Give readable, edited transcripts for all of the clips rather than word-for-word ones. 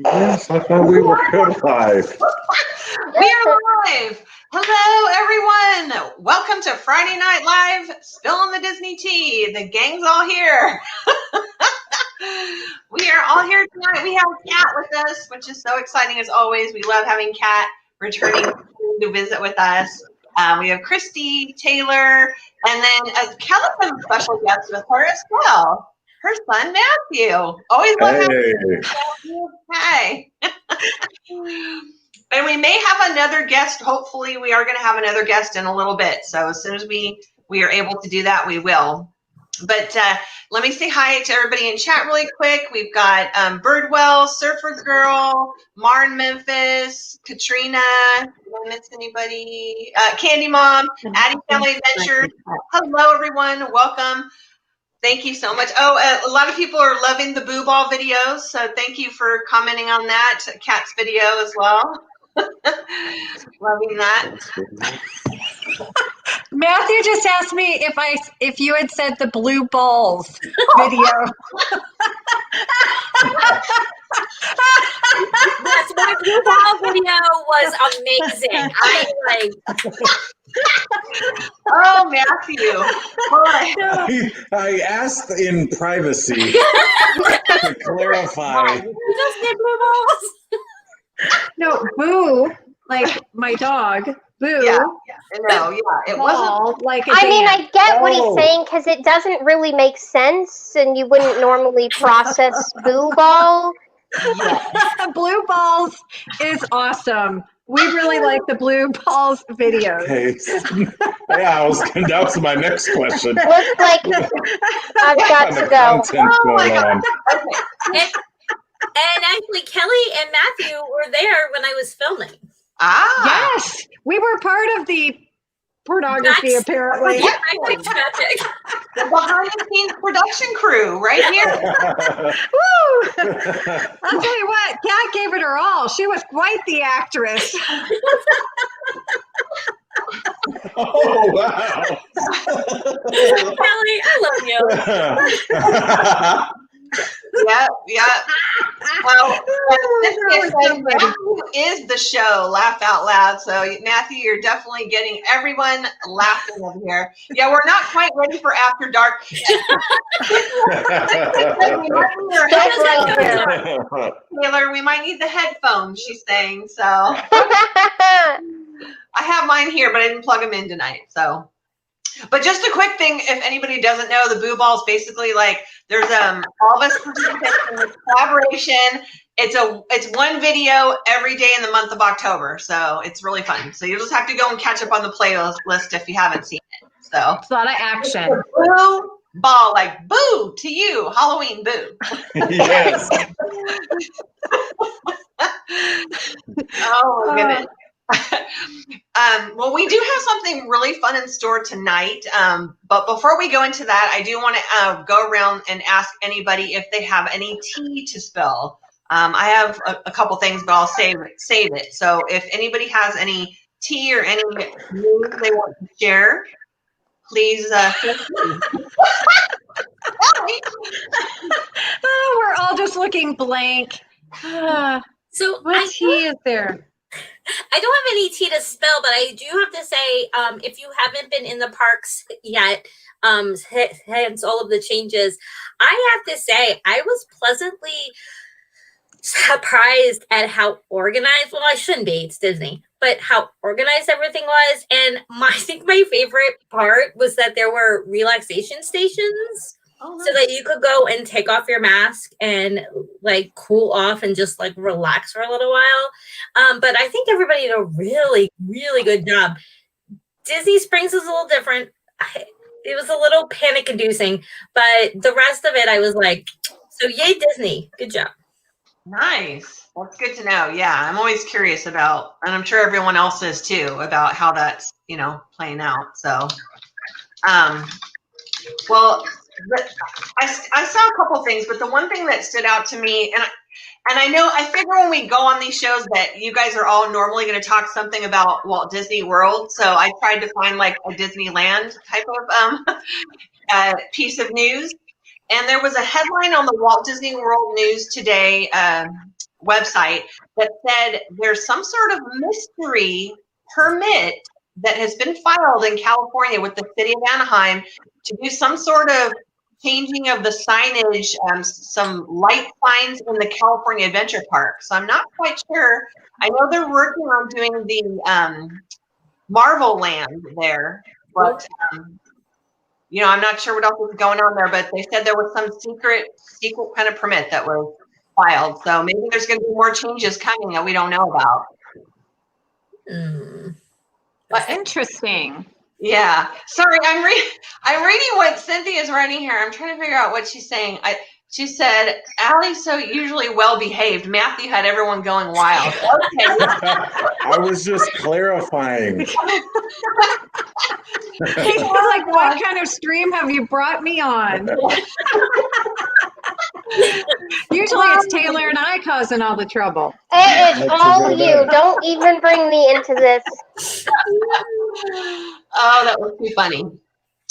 Yes, I thought we were live. We are live. Hello, everyone. Welcome to Friday Night Live, Spillin the Disney Tea. The gang's all here. We are all here tonight. We have Kat with us, which is so exciting as always. We love having Kat returning to visit with us. We have Christy, Taylor, and then Kelly has a special guest with her as well. Her son, Matthew. Always love having Matthew. Hi. And we may have another guest. Hopefully, we are going to have another guest in a little bit. So as soon as we are able to do that, we will. But let me say hi to everybody in chat really quick. We've got Birdwell, Surfer Girl, Marn Memphis, Katrina. Did I miss anybody? Candy Mom, Addie Family Adventures. Hello, everyone. Welcome. Thank you so much. Oh, a lot of people are loving the Boo Ball videos. So thank you for commenting on that. Kat's video as well. Loving that. Matthew just asked me if you had said the blue balls video. Yes, my blue ball video was amazing. Oh, Matthew. I asked in privacy to clarify. You just did blue balls? No, Boo, like my dog. Boo. Yeah. No, yeah. It wasn't like I mean, I get what he's saying because it doesn't really make sense, and you wouldn't normally process Boo Ball. Blue balls is awesome. We really like the blue balls videos. Okay. Yeah, that was my next question. Looks like I've got to go. Oh my God. Okay. And actually, Kelly and Matthew were there when I was filming. Ah. Yes, we were part of the pornography, apparently. Yeah, the behind the scenes production crew right here. Woo! I'll tell you what, Kat gave it her all. She was quite the actress. Oh, wow. Kelly, I love you. Yeah. Well, Matthew is the show Laugh Out Loud. So, Matthew, you're definitely getting everyone laughing over here. Yeah, we're not quite ready for After Dark. Taylor, we might need the headphones, she's saying. So, I have mine here, but I didn't plug them in tonight. So. But just a quick thing, if anybody doesn't know, the Boo Ball is basically like there's all of us participate in this collaboration. It's one video every day in the month of October, so it's really fun. So you'll just have to go and catch up on the playlist if you haven't seen it. So it's a lot of action. Boo Ball, like boo to you, Halloween boo. Yes. Oh my goodness. Well, we do have something really fun in store tonight. But before we go into that, I do want to go around and ask anybody if they have any tea to spill. I have a couple things, but I'll save it. So if anybody has any tea or any news they want to share, please feel free. Oh, we're all just looking blank. So what tea is there? I don't have any tea to spill, but I do have to say, if you haven't been in the parks yet, hence all of the changes, I have to say I was pleasantly surprised at how organized. Well, I shouldn't be. It's Disney, but how organized everything was. And I think my favorite part was that there were relaxation stations. Oh, nice. So that you could go and take off your mask and like cool off and just like relax for a little while. But I think everybody did a really, really good job. Disney Springs is a little different. It was a little panic inducing, but the rest of it, I was like, so yay, Disney. Good job. Nice. That's good to know. Yeah. I'm always curious about, and I'm sure everyone else is too, about how that's, playing out. So, well, I saw a couple things, but the one thing that stood out to me, and I figure when we go on these shows that you guys are all normally going to talk something about Walt Disney World. So I tried to find like a Disneyland type of piece of news. And there was a headline on the Walt Disney World News today website that said there's some sort of mystery permit that has been filed in California with the city of Anaheim to do some sort of changing of the signage, some light signs in the California Adventure Park. So I'm not quite sure. I know they're working on doing the Marvel Land there, but I'm not sure what else is going on there. But they said there was some secret kind of permit that was filed. So maybe there's going to be more changes coming that we don't know about. That's interesting. Yeah. Sorry, I'm reading what Cynthia's writing here. I'm trying to figure out what she's saying. She said, Allie's so usually well behaved. Matthew had everyone going wild. Okay. I was just clarifying. Hey, like, what kind of stream have you brought me on? Usually it's Taylor and I causing all the trouble. It is all you. Don't even bring me into this. Oh, that was too funny.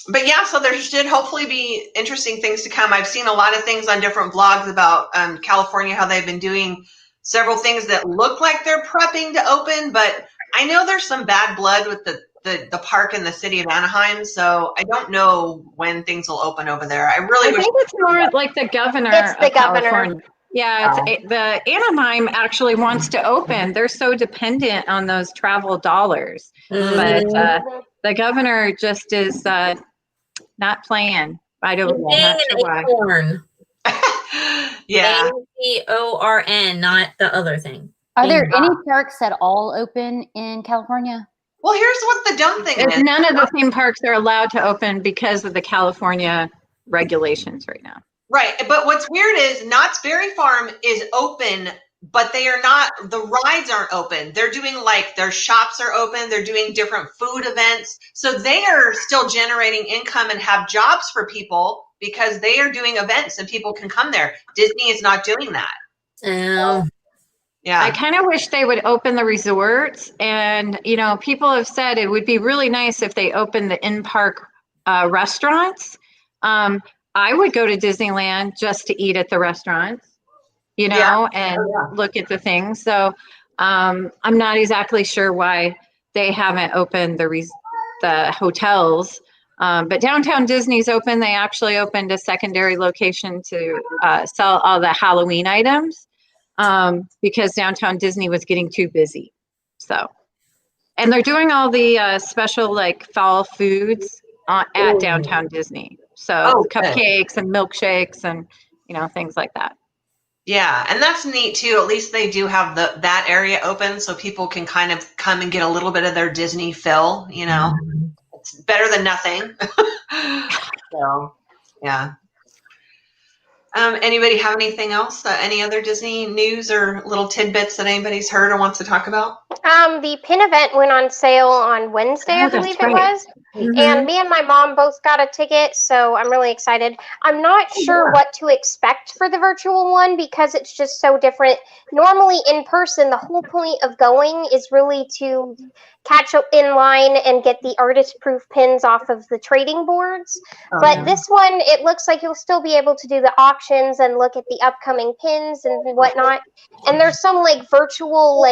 But yeah, so there should hopefully be interesting things to come. I've seen a lot of things on different blogs about California, how they've been doing several things that look like they're prepping to open. But I know there's some bad blood with the park in the city of Anaheim. So I don't know when things will open over there. I think it's more like the governor. It's the governor. California. Yeah, the Anaheim actually wants to open. They're so dependent on those travel dollars. But the governor just is not playing. I'm not sure why. Yeah. ACORN, not the other thing. Are there any parks at all open in California? Well, here's what the dumb thing is. None of the theme parks are allowed to open because of the California regulations right now. Right. But what's weird is Knott's Berry Farm is open, but they are not, the rides aren't open. They're doing their shops are open. They're doing different food events. So they are still generating income and have jobs for people because they are doing events and people can come there. Disney is not doing that. Yeah. I kind of wish they would open the resorts. And, people have said it would be really nice if they opened the in-park restaurants. I would go to Disneyland just to eat at the restaurants, and look at the things. So I'm not exactly sure why they haven't opened the hotels. But Downtown Disney's open. They actually opened a secondary location to sell all the Halloween items because Downtown Disney was getting too busy. So, and they're doing all the special fall foods at Downtown Disney. So cupcakes and milkshakes and, things like that. Yeah. And that's neat too. At least they do have that area open so people can kind of come and get a little bit of their Disney fill, It's better than nothing. So, yeah. Anybody have anything else? Any other Disney news or little tidbits that anybody's heard or wants to talk about? The pin event went on sale on Wednesday, I believe it was. Mm-hmm. And me and my mom both got a ticket, so I'm really excited. I'm not sure what to expect for the virtual one because it's just so different. Normally in person, the whole point of going is really to catch up in line and get the artist-proof pins off of the trading boards. But this one, it looks like you'll still be able to do the auctions and look at the upcoming pins and whatnot. And there's some virtual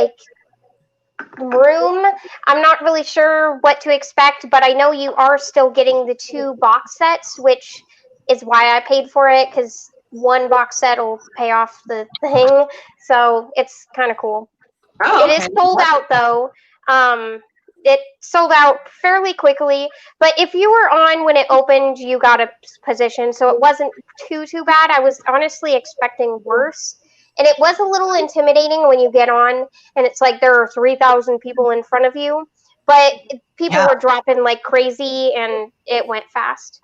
room. I'm not really sure what to expect, but I know you are still getting the 2 box sets, which is why I paid for it, because 1 box set will pay off the thing. So it's kind of cool. It is sold out though. It sold out fairly quickly, but if you were on when it opened, you got a position, so it wasn't too bad. I was honestly expecting worse. And it was a little intimidating when you get on and it's like there are 3,000 people in front of you, but people were dropping like crazy and it went fast.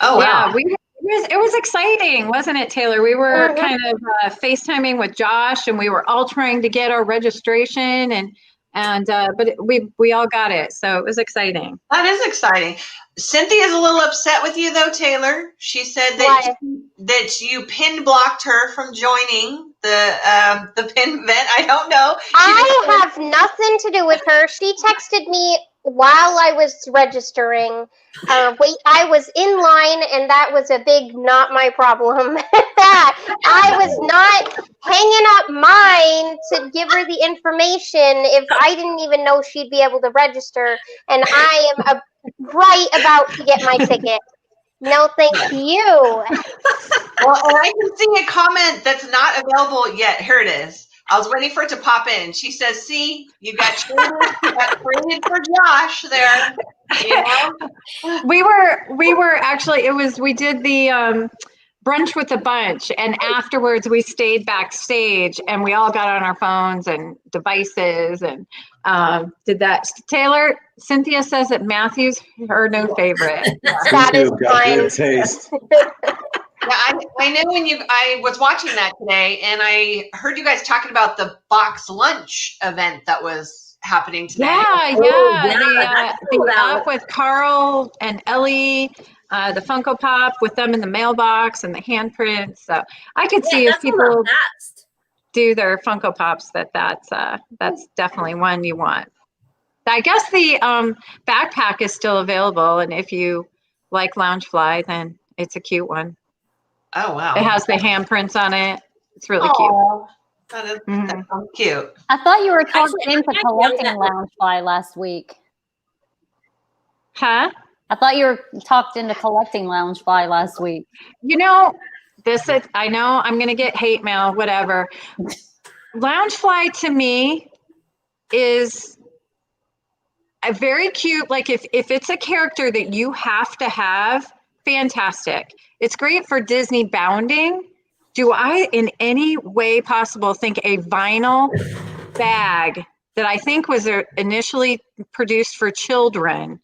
Oh, wow. Yeah, it was exciting, wasn't it, Taylor? We were kind of FaceTiming with Josh and we were all trying to get our registration but we all got it. So it was exciting. That is exciting. Cynthia's a little upset with you though, Taylor. She said that you pin blocked her from joining the pin event. I don't know. I have nothing to do with her. She texted me while I was registering. I was in line and that was a big not my problem. I was not hanging up mine to give her the information if I didn't even know she'd be able to register, and I am right about to get my ticket. No, thank you. Well, and I can see a comment that's not available yet. Here it is. I was waiting for it to pop in. She says, "See, you got traded for Josh there." You know? We were actually, we did the brunch with the bunch, and afterwards we stayed backstage and we all got on our phones and devices and did that. Taylor, Cynthia says that Matthew's her new favorite. That is fine. Good taste. Yeah, I know I was watching that today, and I heard you guys talking about the box lunch event that was happening today. The app with Carl and Ellie, the Funko Pop with them in the mailbox and the handprints. So I could see if people do their Funko Pops that's definitely one you want. I guess the backpack is still available, and if you like Loungefly, then it's a cute one. Oh, wow. It has the handprints on it. It's really cute. That sounds cute. I thought you were talking into collecting Loungefly last week. Huh? I thought you were talked into collecting Loungefly last week. You know, I know I'm going to get hate mail, whatever. Loungefly to me is a very cute, like if it's a character that you have to have, fantastic. It's great for Disney bounding. Do I in any way possible think a vinyl bag that I think was initially produced for children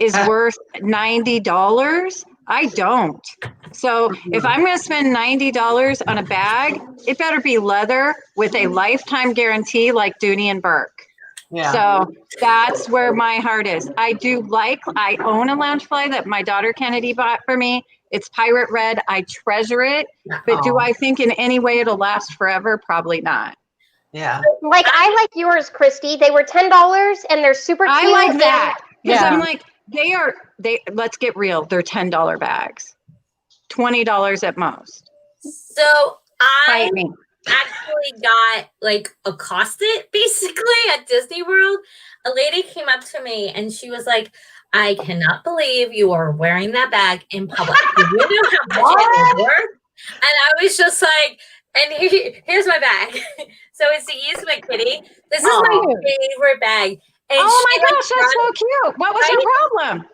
is worth $90? I don't. So if I'm going to spend $90 on a bag, it better be leather with a lifetime guarantee like Dooney and Burke. Yeah. So that's where my heart is. I own a Loungefly that my daughter Kennedy bought for me. It's pirate red. I treasure it. But do I think in any way it'll last forever? Probably not. Yeah. Like, I like yours, Christy. They were $10 and they're super cute. I like that. Because Yeah. I'm like, let's get real. They're $10 bags. $20 at most. So I Fight me. actually got like accosted basically at Disney World. A lady came up to me and she was like, "I cannot believe you are wearing that bag in public. Do you know how much it is worth?" And I was just like, and here's my bag. So it's the Yzma Kitty. This is my favorite bag. And Oh my she, gosh, that's so cute. What was her problem?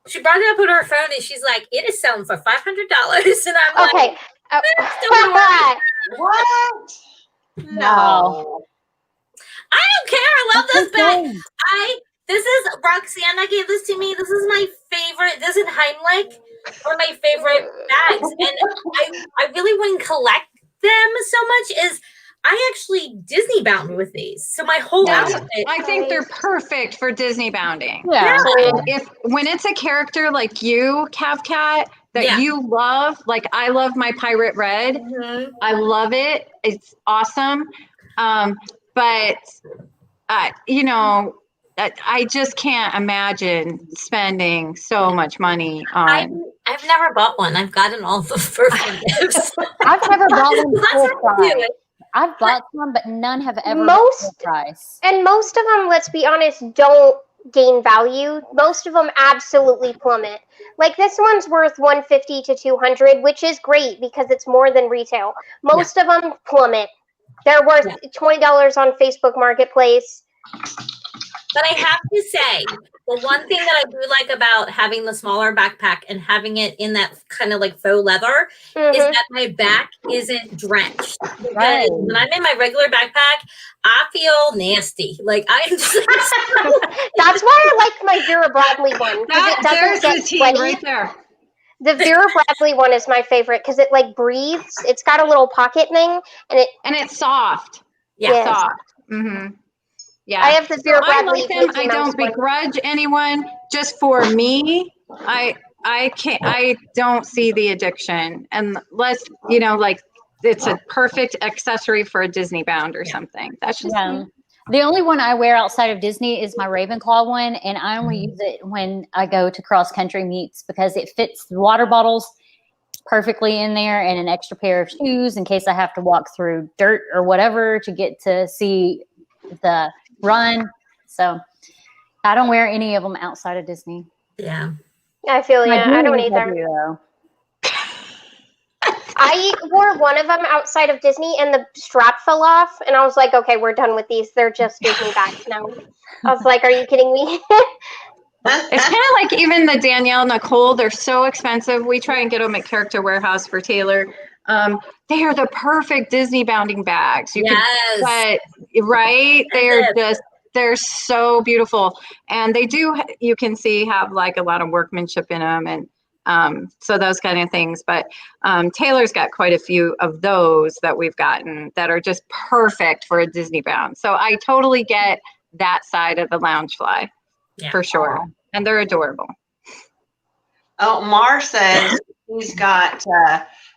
She brought it up on her phone and she's like, "It is selling for $500." And I'm Okay. like, don't worry. What? No. I don't care. I love this bag. This is Roxana gave this to me. This is my favorite. This is Heimlich, one of my favorite bags. And I really wouldn't collect them so much is I actually Disney bound with these. So my whole outfit. I think they're perfect for Disney bounding. Yeah. And when it's a character like you, CavCat, that you love, like I love my pirate red. Mm-hmm. I love it. It's awesome. But I just can't imagine spending so much money on. I've never bought one. I've gotten all the fur gifts. I've never bought one That's full price. cute. I've bought some, but none have ever been full price. And most of them, let's be honest, don't gain value. Most of them absolutely plummet. Like this one's worth $150 to $200, which is great because it's more than retail. Most of them plummet. They're worth $20 on Facebook Marketplace. But I have to say, the one thing that I do like about having the smaller backpack and having it in that kind of like faux leather is that my back isn't drenched. Right. When I'm in my regular backpack, I feel nasty. Like I'm just That's why I like my Vera Bradley one. Because it doesn't get sweaty. Right there. The Vera Bradley one is my favorite because it like breathes. It's got a little pocket thing and it's soft. Yeah. Soft. Mm-hmm. Yeah. I have the Vera Bradley. I like them. I don't begrudge anyone. Just for me, I don't see the addiction unless, like it's a perfect accessory for a Disney bound or something. That's just me. The only one I wear outside of Disney is my Ravenclaw one, and I only use it when I go to cross country meets because it fits the water bottles perfectly in there, and an extra pair of shoes in case I have to walk through dirt or whatever to get to see the run. So I don't wear any of them outside of Disney. Yeah. I feel you. I don't either. Though. I wore one of them outside of Disney, and the strap fell off, and I was like, okay, we're done with these. They're just Disney bags now. I was like, are you kidding me? It's kind of like even the Danielle Nicole, they're so expensive. We try and get them at Character Warehouse for Taylor. They are the perfect Disney bounding bags. Right? They're so beautiful. And they do, you can see, have like a lot of workmanship in them, and so those kind of things. But Taylor's got quite a few of those that we've gotten that are just perfect for a Disney bound. So I totally get that side of the Loungefly. Yeah. For sure. And they're adorable. Oh, Mar says he's got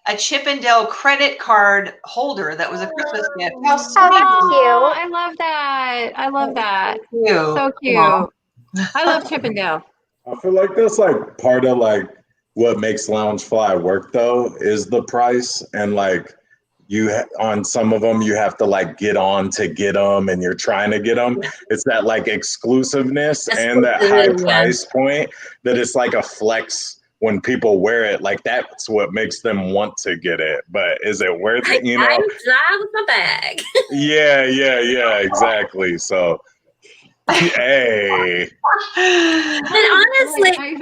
a Chippendale credit card holder that was a Christmas gift. How sweet. Oh, I love that. I love that. Cute. So cute. I love Chippendale. I feel like that's like part of like what makes Loungefly work though is the price, and like on some of them you have to like get on to get them, and you're trying to get them. It's that like exclusiveness and that high price point that it's like a flex when people wear it. Like that's what makes them want to get it. But is it worth it? You know, I'm dry with my bag. Yeah, exactly. So hey. And honestly, I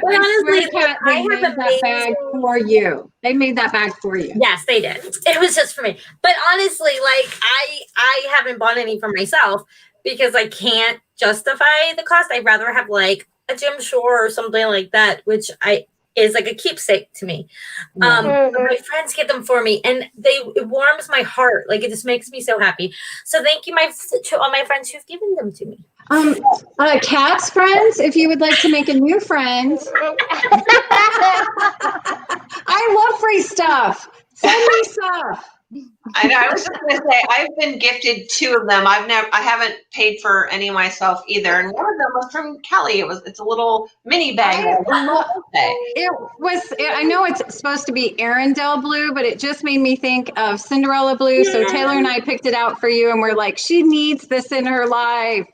have that bag for you. They made that bag for you. Yes, they did. It was just for me. But honestly, like I haven't bought any for myself because I can't justify the cost. I'd rather have like a Jim Shore or something like that, which is like a keepsake to me. My friends get them for me, and it warms my heart. Like it just makes me so happy. So thank you to all my friends who've given them to me. Cat's friends, if you would like to make a new friend. I love free stuff. Send me stuff. I know. I was just going to say, I've been gifted 2 of them. I haven't paid for any myself either. And one of them was from Kelly. It's a little mini bag. I know it's supposed to be Arendelle blue, but it just made me think of Cinderella blue. So Taylor and I picked it out for you, and we're like, she needs this in her life.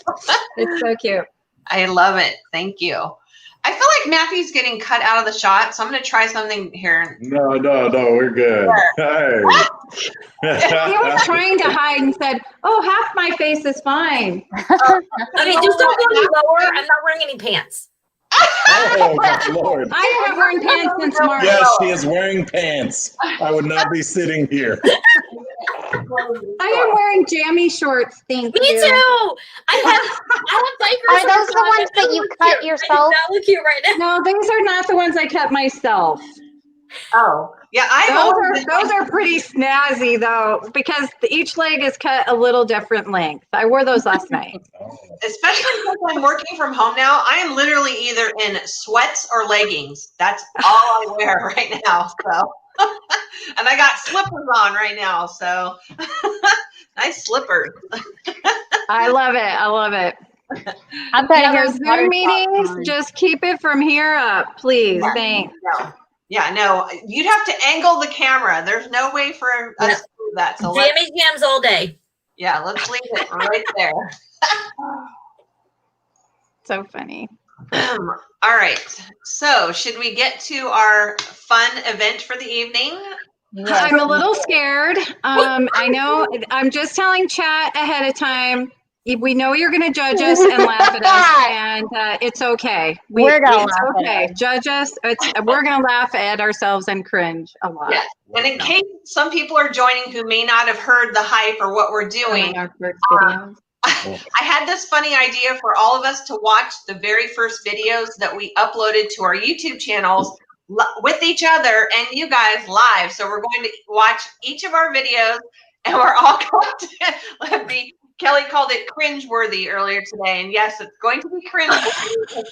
It's so cute. I love it. Thank you. I feel like Matthew's getting cut out of the shot, so I'm going to try something here. No, we're good. Hey. He was trying to hide and said, "Oh, half my face is fine." Okay, just don't go any lower. I'm not wearing any pants. Oh, my Lord. I haven't worn pants since March. Yes, she is wearing pants. I would not be sitting here. I am wearing jammy shorts. Thank you. Me too. I have bikers. Are those the ones that you cut yourself? I look cute right now. No, these are not the ones I cut myself. Oh, yeah. Those are pretty snazzy though, because each leg is cut a little different length. I wore those last night. Especially since I'm working from home now, I am literally either in sweats or leggings. That's all I wear right now. So, and I got slippers on right now. So, nice slippers. I love it. I've got your Zoom meetings. Just keep it from here up, please. Thanks. Yeah, no, you'd have to angle the camera. There's no way for us to do that. So jammy jams all day. Yeah, let's leave it right there. So funny. All right. So should we get to our fun event for the evening? Yes. I'm a little scared. I know. I'm just telling chat ahead of time. We know you're going to judge us and laugh at us, and it's okay. We're going to laugh at us. Judge us. We're going to laugh at ourselves and cringe a lot. Yeah. And in case some people are joining who may not have heard the hype or what we're doing, I had this funny idea for all of us to watch the very first videos that we uploaded to our YouTube channels with each other and you guys live. So we're going to watch each of our videos, and we're all going to be. Kelly called it cringe-worthy earlier today, and yes, it's going to be cringe-worthy.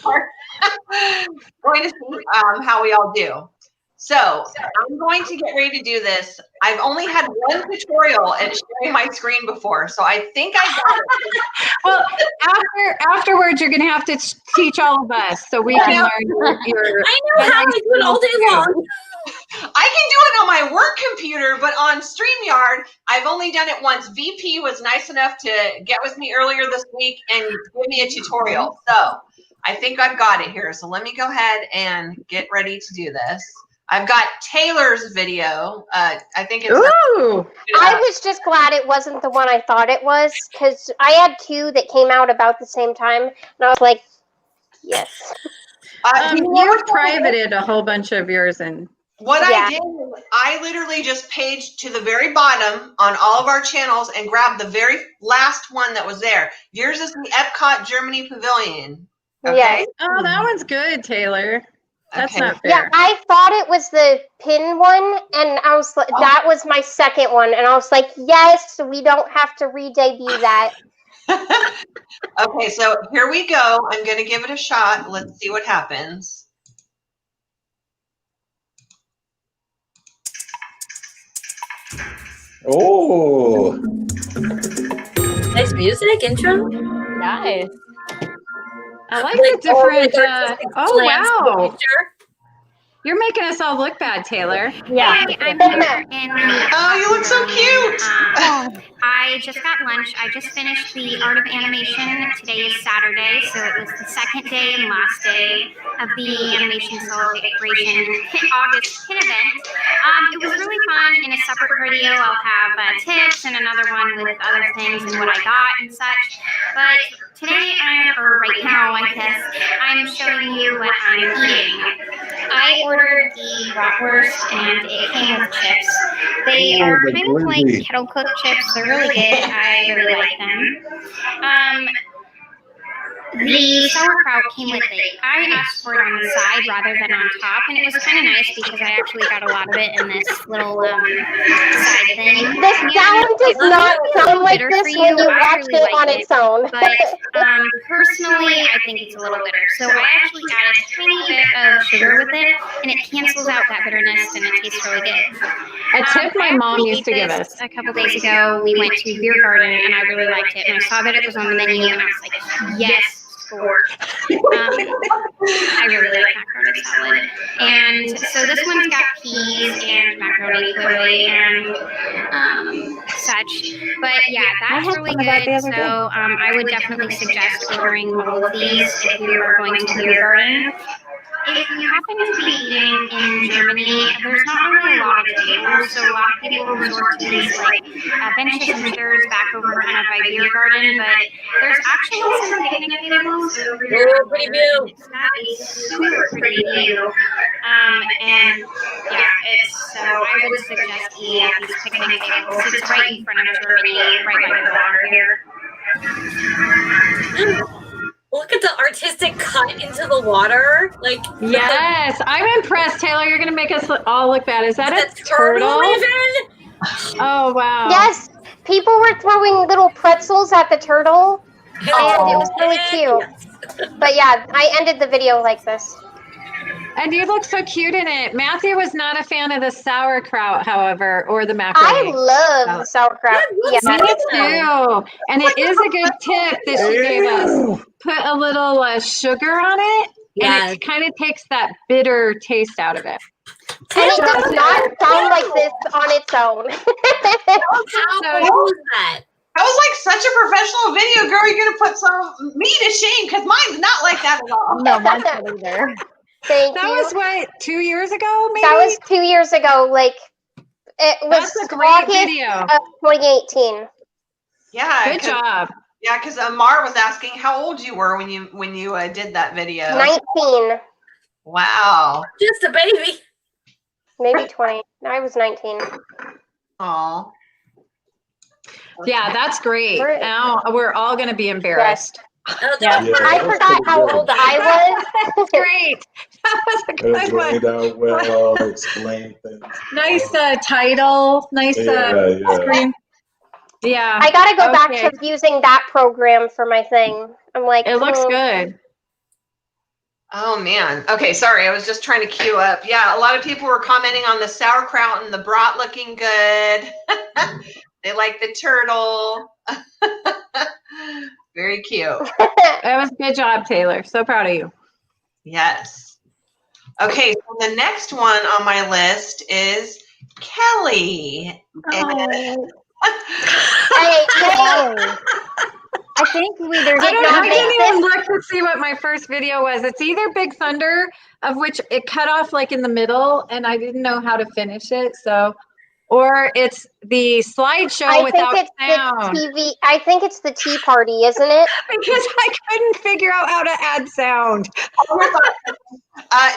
Going to see how we all do. So I'm going to get ready to do this. I've only had one tutorial at sharing my screen before, so I think I got it. Well, afterwards, you're going to have to teach all of us so we can learn your I know how to do it all day long. I can do it on my work computer, but on StreamYard, I've only done it once. VP was nice enough to get with me earlier this week and give me a tutorial. So I think I've got it here. So let me go ahead and get ready to do this. I've got Taylor's video. I think it's. Ooh. I was just glad it wasn't the one I thought it was, because I had two that came out about the same time, and I was like, yes. You've privated a whole bunch of yours, and what I did, I literally just paged to the very bottom on all of our channels and grabbed the very last one that was there. Yours is the Epcot Germany Pavilion. Okay. Yes. Oh, that one's good, Taylor. That's not fair. Yeah, I thought it was the pin one, and I was like, that was my second one, and I was like, yes, we don't have to re-debut that. Okay, so here we go. I'm going to give it a shot. Let's see what happens. Oh. Nice music intro. Nice. I like the different. Oh wow! You're making us all look bad, Taylor. Yeah. Hey, I'm here in the. Oh, you look so cute. I just got lunch. I just finished the Art of Animation. Today is Saturday, so it was the second day and last day of the Animation Celebration August pin event. It was really fun. In a separate video, I'll have tips and another one with other things and what I got and such. But today, or right now, I guess, I'm showing you what I'm eating. I ordered the bratwurst and it came with chips. They are kind of like kettle cooked chips. They're really good. I really like them. The sauerkraut came with it. I asked for it on the side rather than on top, and it was kind of nice because I actually got a lot of it in this little side thing. The sound does not sound like this when you watch it on its own. But personally, I think it's a little bitter. So I actually add a tiny bit of sugar with it, and it cancels out that bitterness, and it tastes really good. A tip my mom used to give us. A couple days ago, we went to Beer Garden, and I really liked it. And I saw that it was on the menu, and I was like, yes. I really like macaroni salad. And so this one's got peas and macaroni clearly and such. But yeah, that's really good. So I would definitely suggest ordering all of these if you are going to Beer Garden. If you happen to be eating in Germany, there's not really a lot of tables, so a lot of people resort to these like benches and chairs back over kind of by Beer Garden, but there's actually some picnic tables over here. Oh, pretty view. It's got a super pretty view. And yeah, so I would suggest eating at these picnic tables. It's right in front of Germany, right by the water here. Look at the artistic cut into the water. Like yes, I'm impressed, Taylor. You're gonna make us all look bad. Is that a turtle even? Oh wow. Yes, people were throwing little pretzels at the turtle, and it was really cute. But yeah, I ended the video like this. And you look so cute in it. Matthew was not a fan of the sauerkraut, however, or the macaroni. I love the sauerkraut. Yeah, me too. And it is a good tip that she gave us. Put a little sugar on it, and it kind of takes that bitter taste out of it. And it does not sound like this on its own. How cool is that? That was like such a professional video, girl. You're gonna put me to shame because mine's not like that at all. No, mine's not either. Thank that you. Was what, 2 years ago, maybe? That was 2 years ago. Like it was That's a great August video. of 2018. Yeah. Good job. Yeah, because Amar was asking how old you were when you did that video. 19. Wow. Just a baby. Maybe 20. No, I was 19. Aw. Yeah, that's great. Now we're all going to be embarrassed. Yeah. I forgot how old I was. That's great. That was a good one. Laid out well, explain things. Nice title. Nice screen. Yeah. I got to go back to using that program for my thing. I'm like, it looks good. Oh man. Okay, sorry. I was just trying to queue up. Yeah, a lot of people were commenting on the sauerkraut and the brat looking good. They like the turtle. Very cute. That was a good job, Taylor. So proud of you. Yes. Okay, so the next one on my list is Kelly. Oh. Hey, I think there's I make didn't this. even look to see what my first video was. It's either Big Thunder, of which it cut off like in the middle, and I didn't know how to finish it. So, or it's the slideshow I think without it's sound. the TV. I think it's the tea party, isn't it? Because I couldn't figure out how to add sound.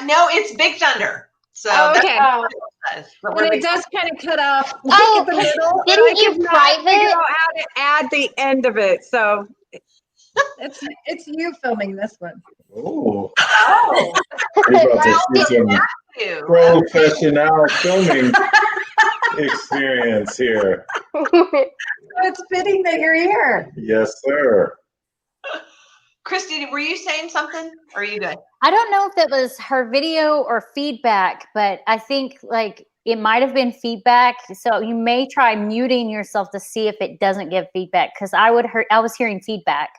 No, it's Big Thunder. So Okay. that's what it says. But And we're it Big does kind of cut off Oh, in the middle. and didn't I you could not private? figure out how to add the end of it. So it's you filming this one. Ooh. Oh, We're about to see some you. professional filming experience here. It's fitting that you're here. Yes, sir. Christy, were you saying something? Or are you good? I don't know if that was her video or feedback, but I think like it might have been feedback. So you may try muting yourself to see if it doesn't give feedback, because I was hearing feedback.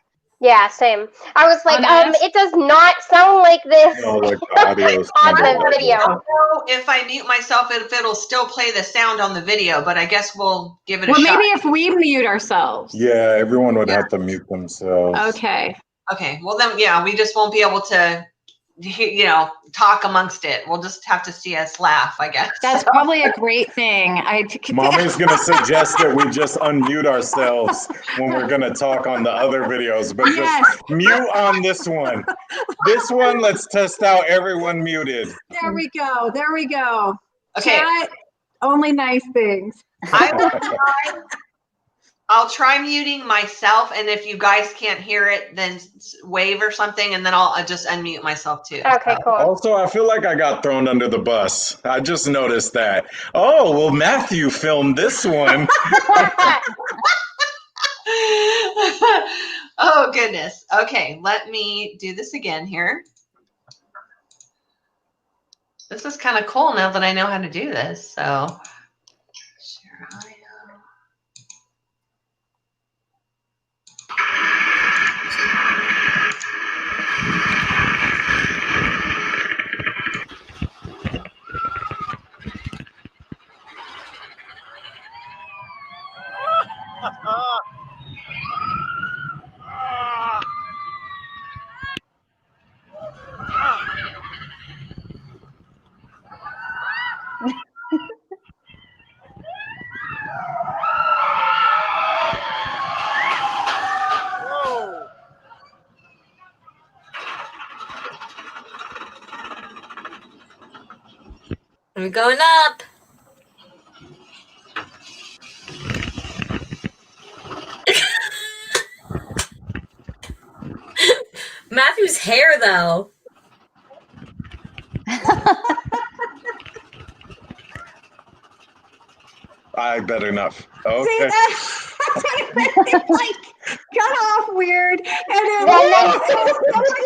Yeah, same. I was like, On us? it does not sound like this No, like the audio is on kind of the video. I don't know if I mute myself, if it'll still play the sound on the video, but I guess we'll give it a Well, shot. maybe if we mute ourselves. Yeah, everyone would have to mute themselves. Okay. Okay, well then, yeah, we just won't be able to, talk amongst it. We'll just have to see us laugh, I guess. That's probably a great thing. Mommy's going to suggest that we just unmute ourselves when we're going to talk on the other videos, but Yes. just mute on this one. This one, let's test out everyone muted. There we go. There we go. Okay, Chat, only nice things. I'll try muting myself, and if you guys can't hear it, then wave or something, and then I'll just unmute myself too. Okay, cool. Also, I feel like I got thrown under the bus. I just noticed that. Oh, well, Matthew filmed this one. Oh, goodness. Okay, let me do this again here. This is kind of cool now that I know how to do this. So, share audio. We're going up. Matthew's hair, though. I better not. See, Okay. that's it's like cut off weird, and And then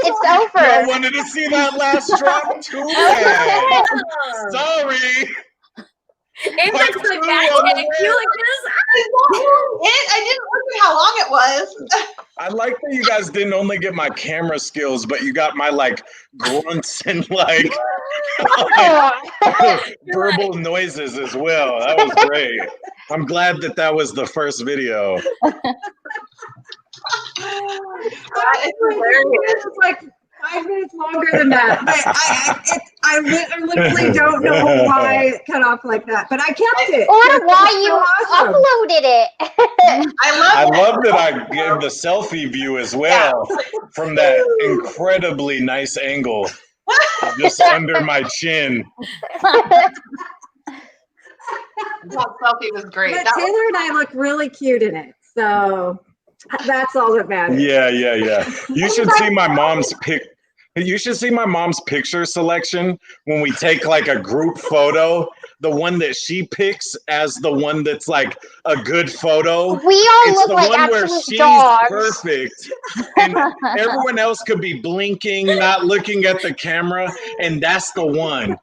it's over. I wanted to see that last drop too. Sorry. It's like Part the two magic. on the You like this? I didn't look at how long it was. I like that you guys didn't only get my camera skills, but you got my like grunts and like verbal noises as well. That was great. I'm glad that was the first video. It's like 5 minutes longer than that. But I literally don't know why it cut off like that, but I kept it. Or why you awesome. uploaded it. I love that I gave the selfie view as well from that incredibly nice angle, just under my chin. That selfie was great. But That was- Taylor and I look really cute in it, so that's all that matters. Yeah. You should see my mom's You should see my mom's picture selection when we take like a group photo. The one that she picks as the one that's like a good photo. We all It's look the like one where absolute she's dogs. perfect, and everyone else could be blinking, not looking at the camera, and that's the one.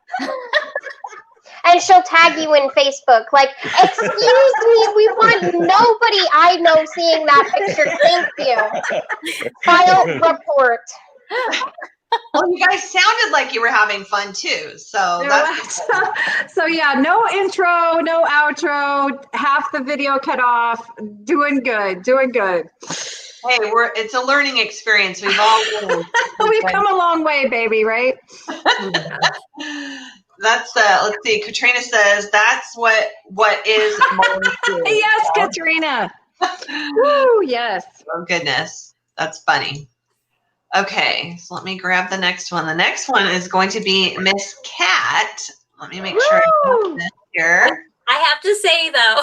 And she'll tag you in Facebook, like, excuse me, we want nobody I know seeing that picture. Thank you. File report. Well, you guys sounded like you were having fun too. So that's So yeah, no intro, no outro, half the video cut off. Doing good. hey, it's a learning experience. We've all learned. We've come a long way, baby, right? That's let's see. Katrina says that's what is Yes, Katrina. Woo, yes. Oh goodness. That's funny. Okay, so let me grab the next one. The next one is going to be Miss Cat. Let me make sure I have this here. I have to say though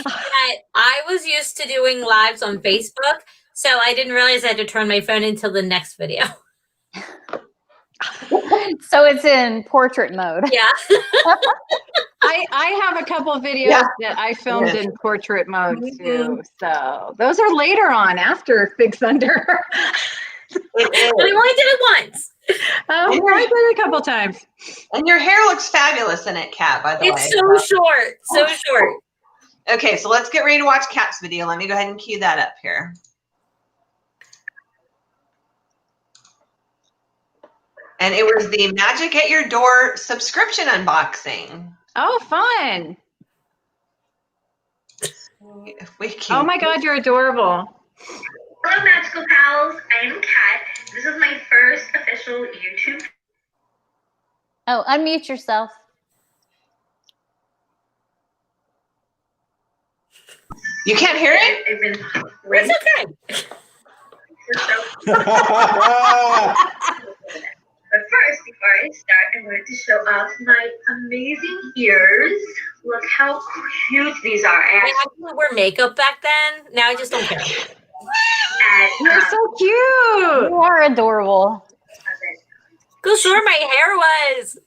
that I was used to doing lives on Facebook, so I didn't realize I had to turn my phone until the next video. So it's in portrait mode. Yeah. I have a couple videos that I filmed in portrait mode too. So those are later on after Big Thunder. But I only did it once. I did it a couple times. And your hair looks fabulous in it, Kat, by the way. It's so short. So short. Okay, so let's get ready to watch Kat's video. Let me go ahead and cue that up here. And it was the Magic at Your Door subscription unboxing. Oh, fun. If we can. Oh my God, you're adorable. Hello, Magical Pals. I am Kat. This is my first official YouTube. Oh, unmute yourself. You can't hear it? I've been It's okay. But first, before I start, I wanted to show off my amazing ears. Look how cute these are. I actually wore makeup back then. Now I just don't care. You're so cute. You are adorable. Go short my hair was.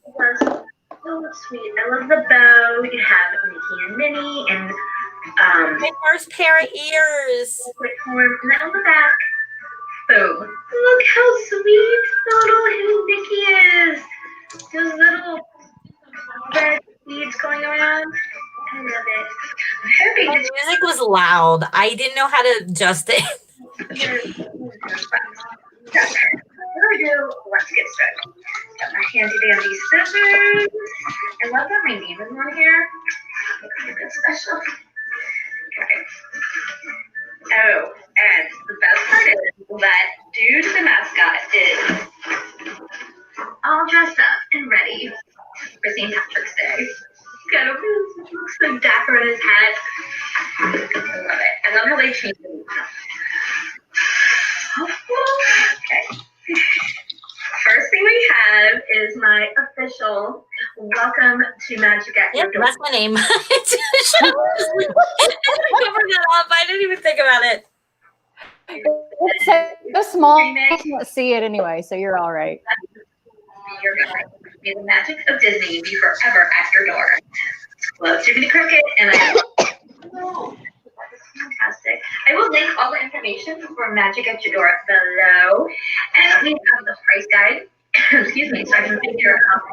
So sweet. I love the bow. You have Mickey and Minnie and My first pair of ears. and then on the back. Boom. Look how sweet little Mickey is. Those little red beads going around. I love it. I'm The happy music was loud. I didn't know how to adjust it. Let's get started. Got my handy dandy scissors. I love that my name is on here. Looks like a special. Okay. Oh, and the best part is that Dude the mascot is all dressed up and ready for St. Patrick's Day. Looks so dapper in his hat. I love it. I love how they change it. Okay. First thing we have is my official welcome to Magic at Your Door. That's my name. I should have covered that up. I didn't even think about it. It's so small, I can't see it anyway, so you're all right. Your guide. May the magic of Disney be forever at your door. Love Jiminy Cricket, and fantastic. I will link all the information for Magic at Your Door below, and we have the price guide. Excuse me, so I can figure out how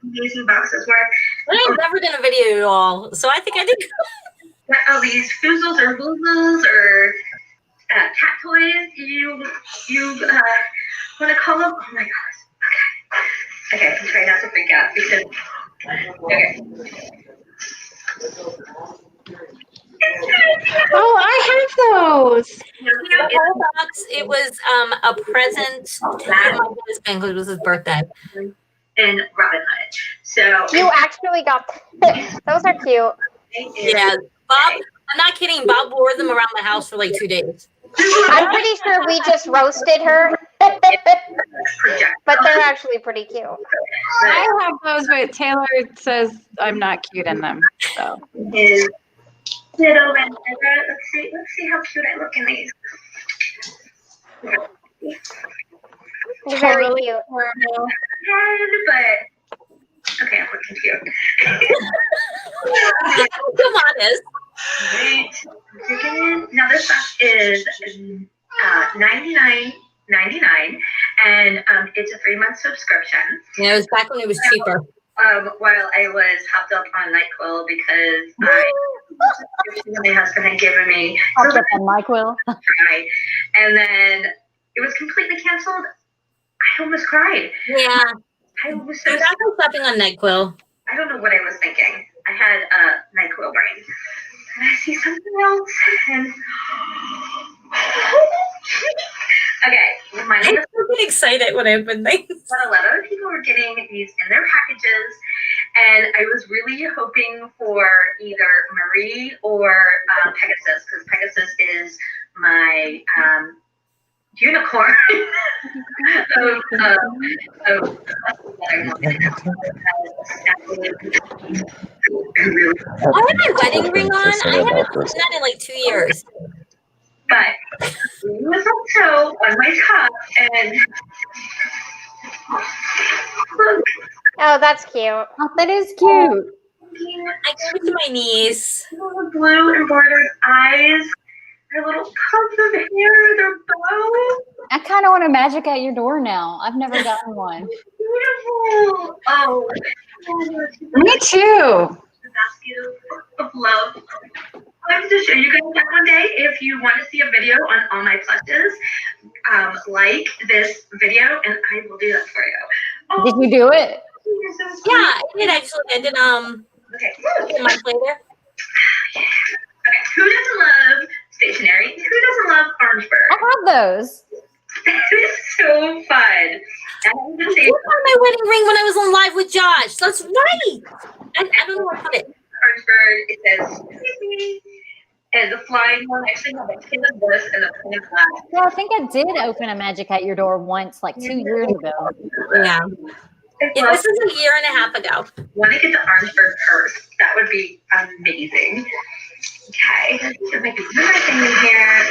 amazing boxes work. I've never done a video at all, so I think I did. Oh, these foozles or woozles or cat toys you want to call them? Oh my gosh. Okay, I can try not to freak out because okay. Oh, I have those. The whole box, it was a present to my husband because it was his birthday. And Robin Hood. So You actually got those are cute. Yeah, Bob, I'm not kidding. Bob wore them around the house for like 2 days. I'm pretty sure we just roasted her. But they're actually pretty cute. I have those, but Taylor says I'm not cute in them. So Is little and let's see how cute I look in these. They're very totally cute. adorable. But okay, I'm looking cute. Come on, Liz. Wait, now this box is $99.99, and it's a 3-month subscription. Yeah, it was back when it was cheaper. While I was hopped up on NyQuil because my husband had given me Hopped up on NyQuil. try, and then it was completely canceled I almost cried. Yeah. I was so I'm not stepping on NyQuil. I don't know what I was thinking. I had a NyQuil brain. And I see something else, and okay, my name is. I get excited when I open things. But a lot of people were getting these in their packages, and I was really hoping for either Marie or Pegasus, because Pegasus is my unicorn. I have my wedding ring on. I haven't done that in like 2 years. But it was also on my cup, and look. Oh, that's cute. Oh, that is cute. I gave it to my niece. Little blue embroidered eyes. Their little puffs of hair. Their bow. I kind of want a magic at your door now. I've never gotten one. Beautiful. Oh. Me too. Basket of love. I wanted to show you guys that one day. If you want to see a video on all my plushes, like this video, and I will do that for you. Oh, Did you do it? you're so sweet. Yeah, I did actually. I did Okay. a month later. Okay. Who doesn't love stationery? Who doesn't love Orangeburg? I have those. That is so fun. I have to I say, did find my wedding ring when I was on live with Josh. That's right. I don't know where I put it. Orangeburg, it says, "Christy." And the flying one actually has a pin of this and a pin of that. Yeah, I think I did open a magic at your door once, like 2 years ago. Yeah. Yeah, this is a year and a half ago. Want to get the Orangeburg purse? That would be amazing. Okay, so maybe one more thing in here.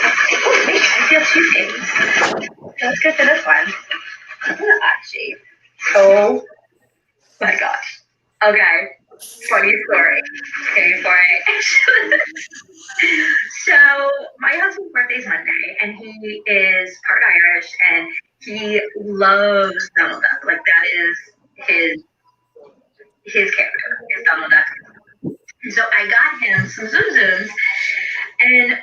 Oh, wait, I feel two things. Let's go for this one. Actually, oh my gosh. Okay, funny story. Okay, for it. So my husband's birthday is Monday, and he is part Irish, and he loves Donald Duck. Like that is his character is Donald Duck. So I got him some Zoom Zooms, and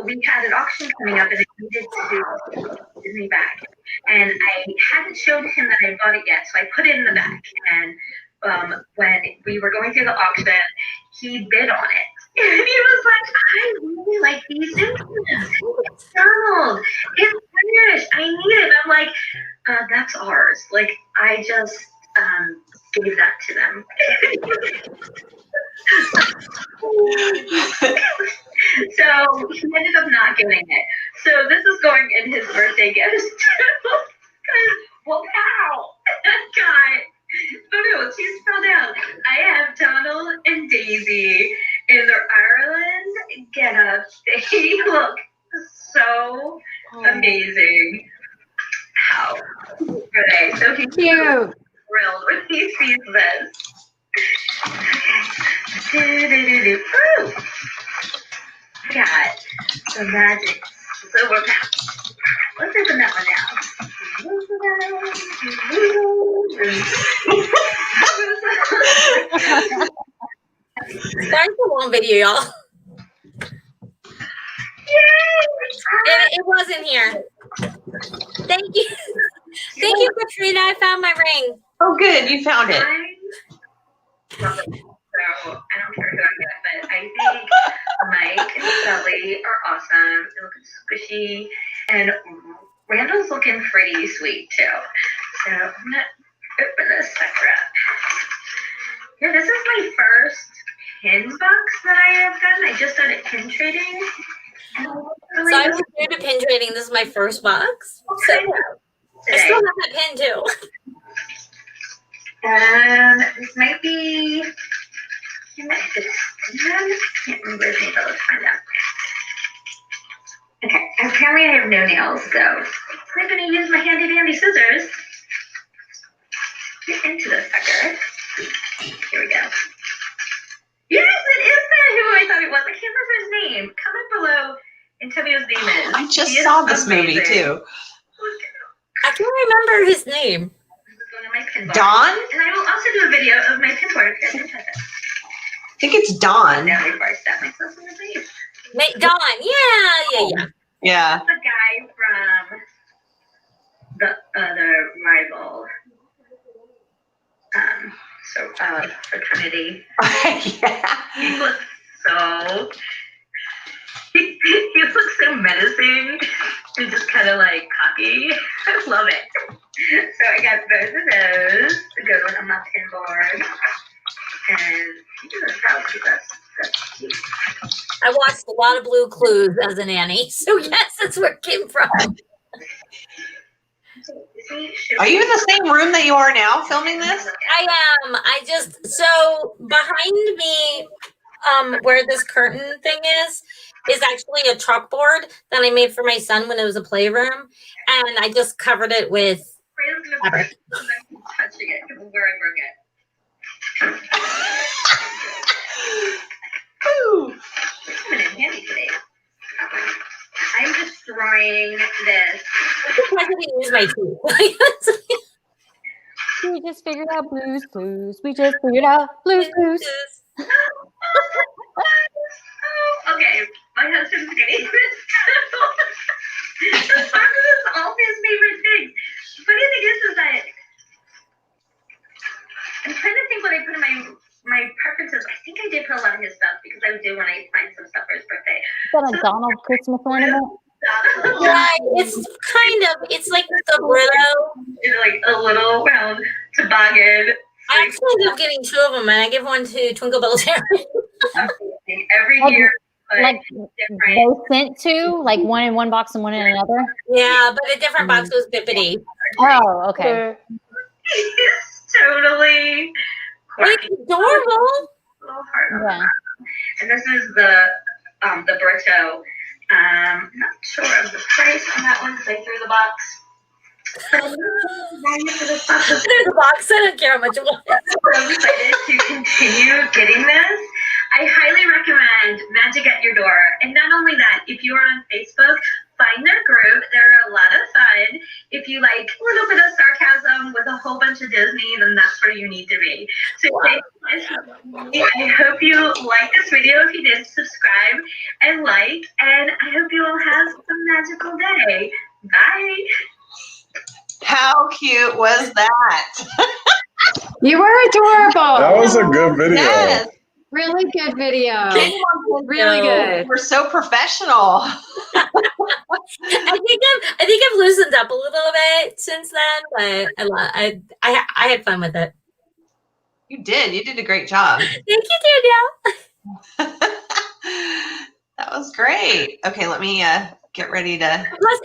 we had an auction coming up, and it needed to Disney back. And I hadn't showed him that I bought it yet, so I put it in the back. And when we were going through the auction, he bid on it. And he was like, I really like these Zoom Zooms. It's Donald. It's Irish. I need it. I'm like, that's ours. Like, I just gave that to them. So he ended up not getting it. So this is going in his birthday gift. Well, how? God. Oh no, she's spelled out. I have Donald and Daisy in their Ireland get-up. They look so amazing. How are they? So he's Cute. thrilled when he sees this. Ooh. Got the magic silver pouch. Let's open that one now. Sorry for a long video, y'all. It wasn't here. Thank you. Thank you, Katrina. I found my ring. Oh, good. You found it. I love it. So I don't care who I get, but I think Mike and Shelly are awesome. They look squishy, and Randall's looking pretty sweet too. So I'm gonna open this sucker up. Yeah, this is my first pin box that I have done. I just started pin trading. So I'm new to pin trading. This is my first box. So I still have that pin too. This might be. I can't remember his name, but let's find out. Okay, apparently I have no nails, so I'm going to use my handy dandy scissors to get into this sucker. Here we go. Yes, it is that who I thought it was. I can't remember his name. Comment below and tell me what his name is. I just He is saw this movie amazing. too. I can't remember his name. This is one of my pin bars. Dawn? And I will also do a video of my pin bar if you guys are interested. I think it's Dawn. Now before I stab myself in the face. Dawn. Yeah. Yeah. The guy from the other rival. Fraternity. Yeah. He looks so. He looks so menacing and just kind of like cocky. I love it. So I got both of those to go with on my pin board. And that's cute. I watched a lot of Blue Clues as a nanny, so yes, that's where it came from. Are you in the same room that you are now filming this? I am. So behind me, where this curtain thing is actually a chalkboard that I made for my son when it was a playroom, and I just covered it with fabric. Touching it because where I broke it. Ooh. Coming in handy today. I'm destroying this. I didn't use my teeth. We just figured out Blue's Clues. We just figured out Blue's Clues. Okay, my husband's getting this. This is all his favorite things. Funny thing is that I'm trying to think what I put in my preferences. I think I did put a lot of his stuff because I did when I find some stuff for his birthday. Is that a Donald Christmas ornament? Yeah, it's like the Britto. Like a little round toboggan. I actually ended up getting 2 of them, and I give one to Twinkle Bells Harry. Every year. Like they sent 2, like one in one box and one in another? Yeah, but a different box was Bippity. Oh, okay. He's totally It's adorable. little heart. Yeah. And this is the Brito. Not sure of the price on that one because I threw the box. There's a box. I don't care how much it was. I'm excited to continue getting this. I highly recommend Magic at Your Door. And not only that, if you are on Facebook, find their group. They're a lot of fun. If you like a little bit of sarcasm with a whole bunch of Disney, then that's where you need to be. So I hope you like this video. If you did, subscribe and like. And I hope you all have a magical day. Bye. How cute was that? You were adorable. That was a good video. Yes. Really good video. Really good. We're so professional. I think I've loosened up a little bit since then, but I had fun with it. You did a great job. Thank you, Danielle. That was great. Okay, let me get ready to. Plus,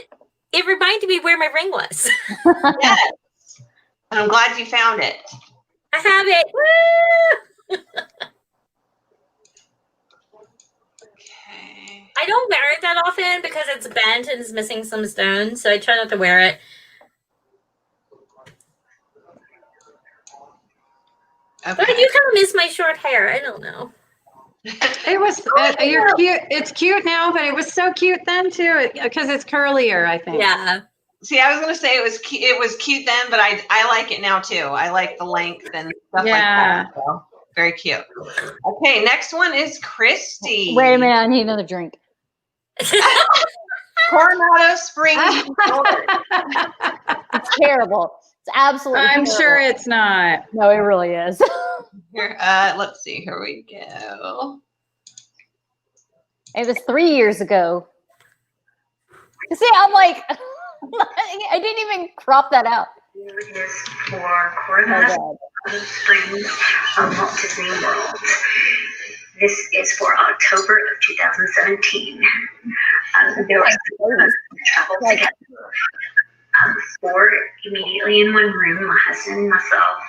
it reminded me where my ring was. Yes. And I'm glad you found it. I have it. Woo! Okay. I don't wear it that often because it's bent and it's missing some stones, so I try not to wear it. Okay. But I do kind of miss my short hair. I don't know. It was, you're cute. It's cute now, but it was so cute then too, because it's curlier, I think. Yeah. See, I was going to say it was cute then, but I like it now too. I like the length and stuff like that. So, very cute. Okay, next one is Christy. Wait a minute, I need another drink. Coronado Springs. It's terrible. It's absolutely I'm terrible. sure it's not. No, it really is. Here, let's see. Here we go. It was 3 years ago. See, I'm like, I didn't even crop that out. It is for Coronado Springs Walt Disney World. This is for October of 2017. There was travel together. 4 immediately in one room, my husband, myself,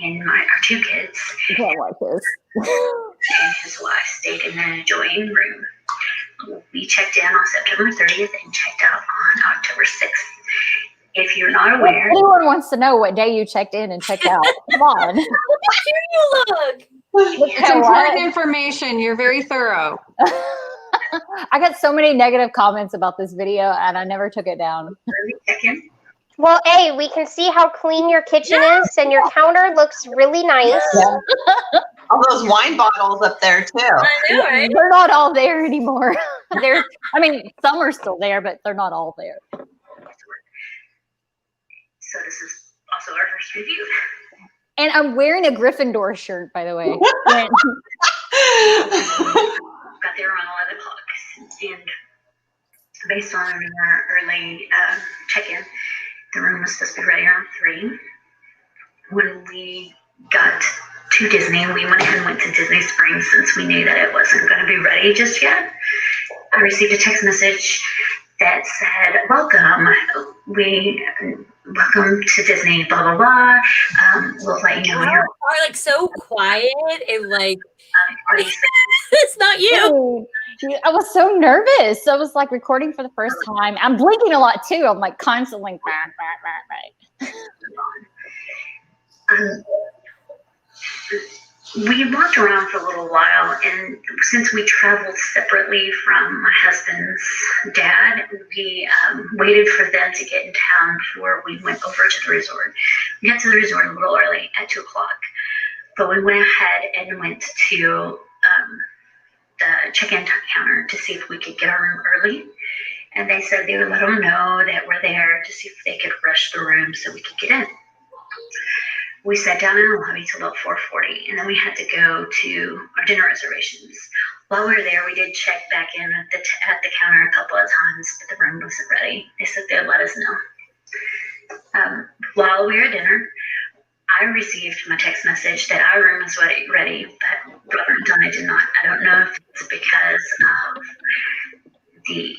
and our 2 kids. You can't like this. And his wife stayed in an adjoining room. We checked in on September 30th and checked out on October 6th. If you're not aware, If anyone wants to know what day you checked in and checked out, come on. Look how cute you look. It's important information. You're very thorough. I got so many negative comments about this video, and I never took it down. Well, A, we can see how clean your kitchen is, and your counter looks really nice. Yeah. All those wine bottles up there too. I know, right? They're not all there anymore. Some are still there, but they're not all there. So this is also our first review. And I'm wearing a Gryffindor shirt, by the way. Got there around 11 o'clock. And based on our early check-in, the room was supposed to be ready around 3. When we got to Disney, we went ahead and went to Disney Springs since we knew that it wasn't going to be ready just yet. I received a text message that said, welcome to Disney, blah, blah, blah. We'll let you know. You are like so quiet and like, it's not you. I was so nervous. I was like recording for the first time. I'm blinking a lot too. I'm like constantly. We walked around for a little while, and since we traveled separately from my husband's dad, we waited for them to get in town before we went over to the resort. We got to the resort a little early at 2 o'clock, but we went ahead and went to the check-in counter to see if we could get our room early. And they said they would let them know that we're there to see if they could rush the room so we could get in. We sat down in the lobby till about 4:40, and then we had to go to our dinner reservations. While we were there, we did check back in at the counter a couple of times, but the room wasn't ready. They said they'd let us know. While we were at dinner, I received my text message that our room is ready, but Robert and Donna did not. I don't know if it's because of the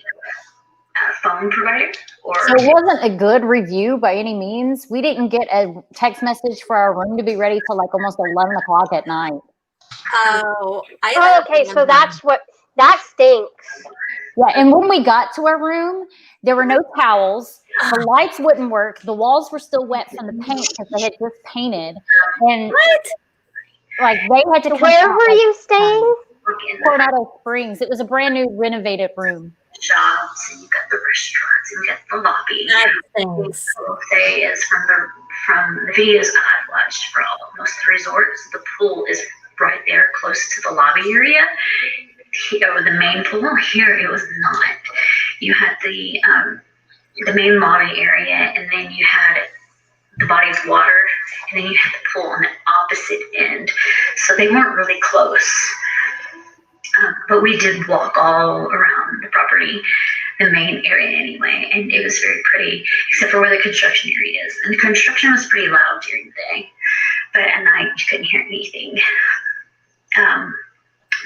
phone provider, or so it wasn't a good review by any means. We didn't get a text message for our room to be ready till like almost 11 o'clock at night. Oh, okay, so that stinks. Yeah, and when we got to our room, there were no towels. The lights wouldn't work. The walls were still wet from the paint because they had just painted. And like they had to come Where were you staying? Coronado Springs. It was a brand new renovated room. Shops, and you got the restaurants, and you got the lobby. I will say is from the videos I've watched for almost the resorts, the pool is right there close to the lobby area. Here, the main pool, here it was not. You had the main lobby area, and then you had the body of water, and then you had the pool on the opposite end. So they weren't really close. But we did walk all around the property, the main area anyway, and it was very pretty, except for where the construction area is. And the construction was pretty loud during the day, but at night you couldn't hear anything.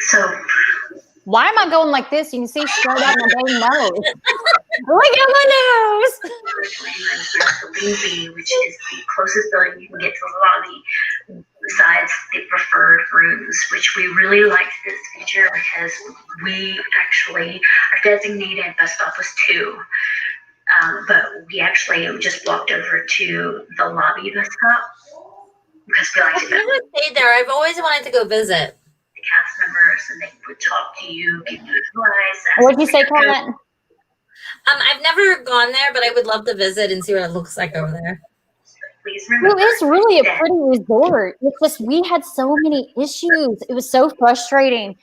So why am I going like this? You can see straight out my dang nose. Look at my nose. Which is the closest building you can get to the lobby, besides the preferred rooms, which we really liked this feature because we actually, our designated bus stop was 2, but we actually just walked over to the lobby bus stop because we liked it better. I've never stayed there. I've always wanted to go visit. The cast members, and they would talk to you, give you advice. What'd you say, Kat? I've never gone there, but I would love to visit and see what it looks like over there. Please remember, well, it's really a pretty resort. It's just we had so many issues. It was so frustrating.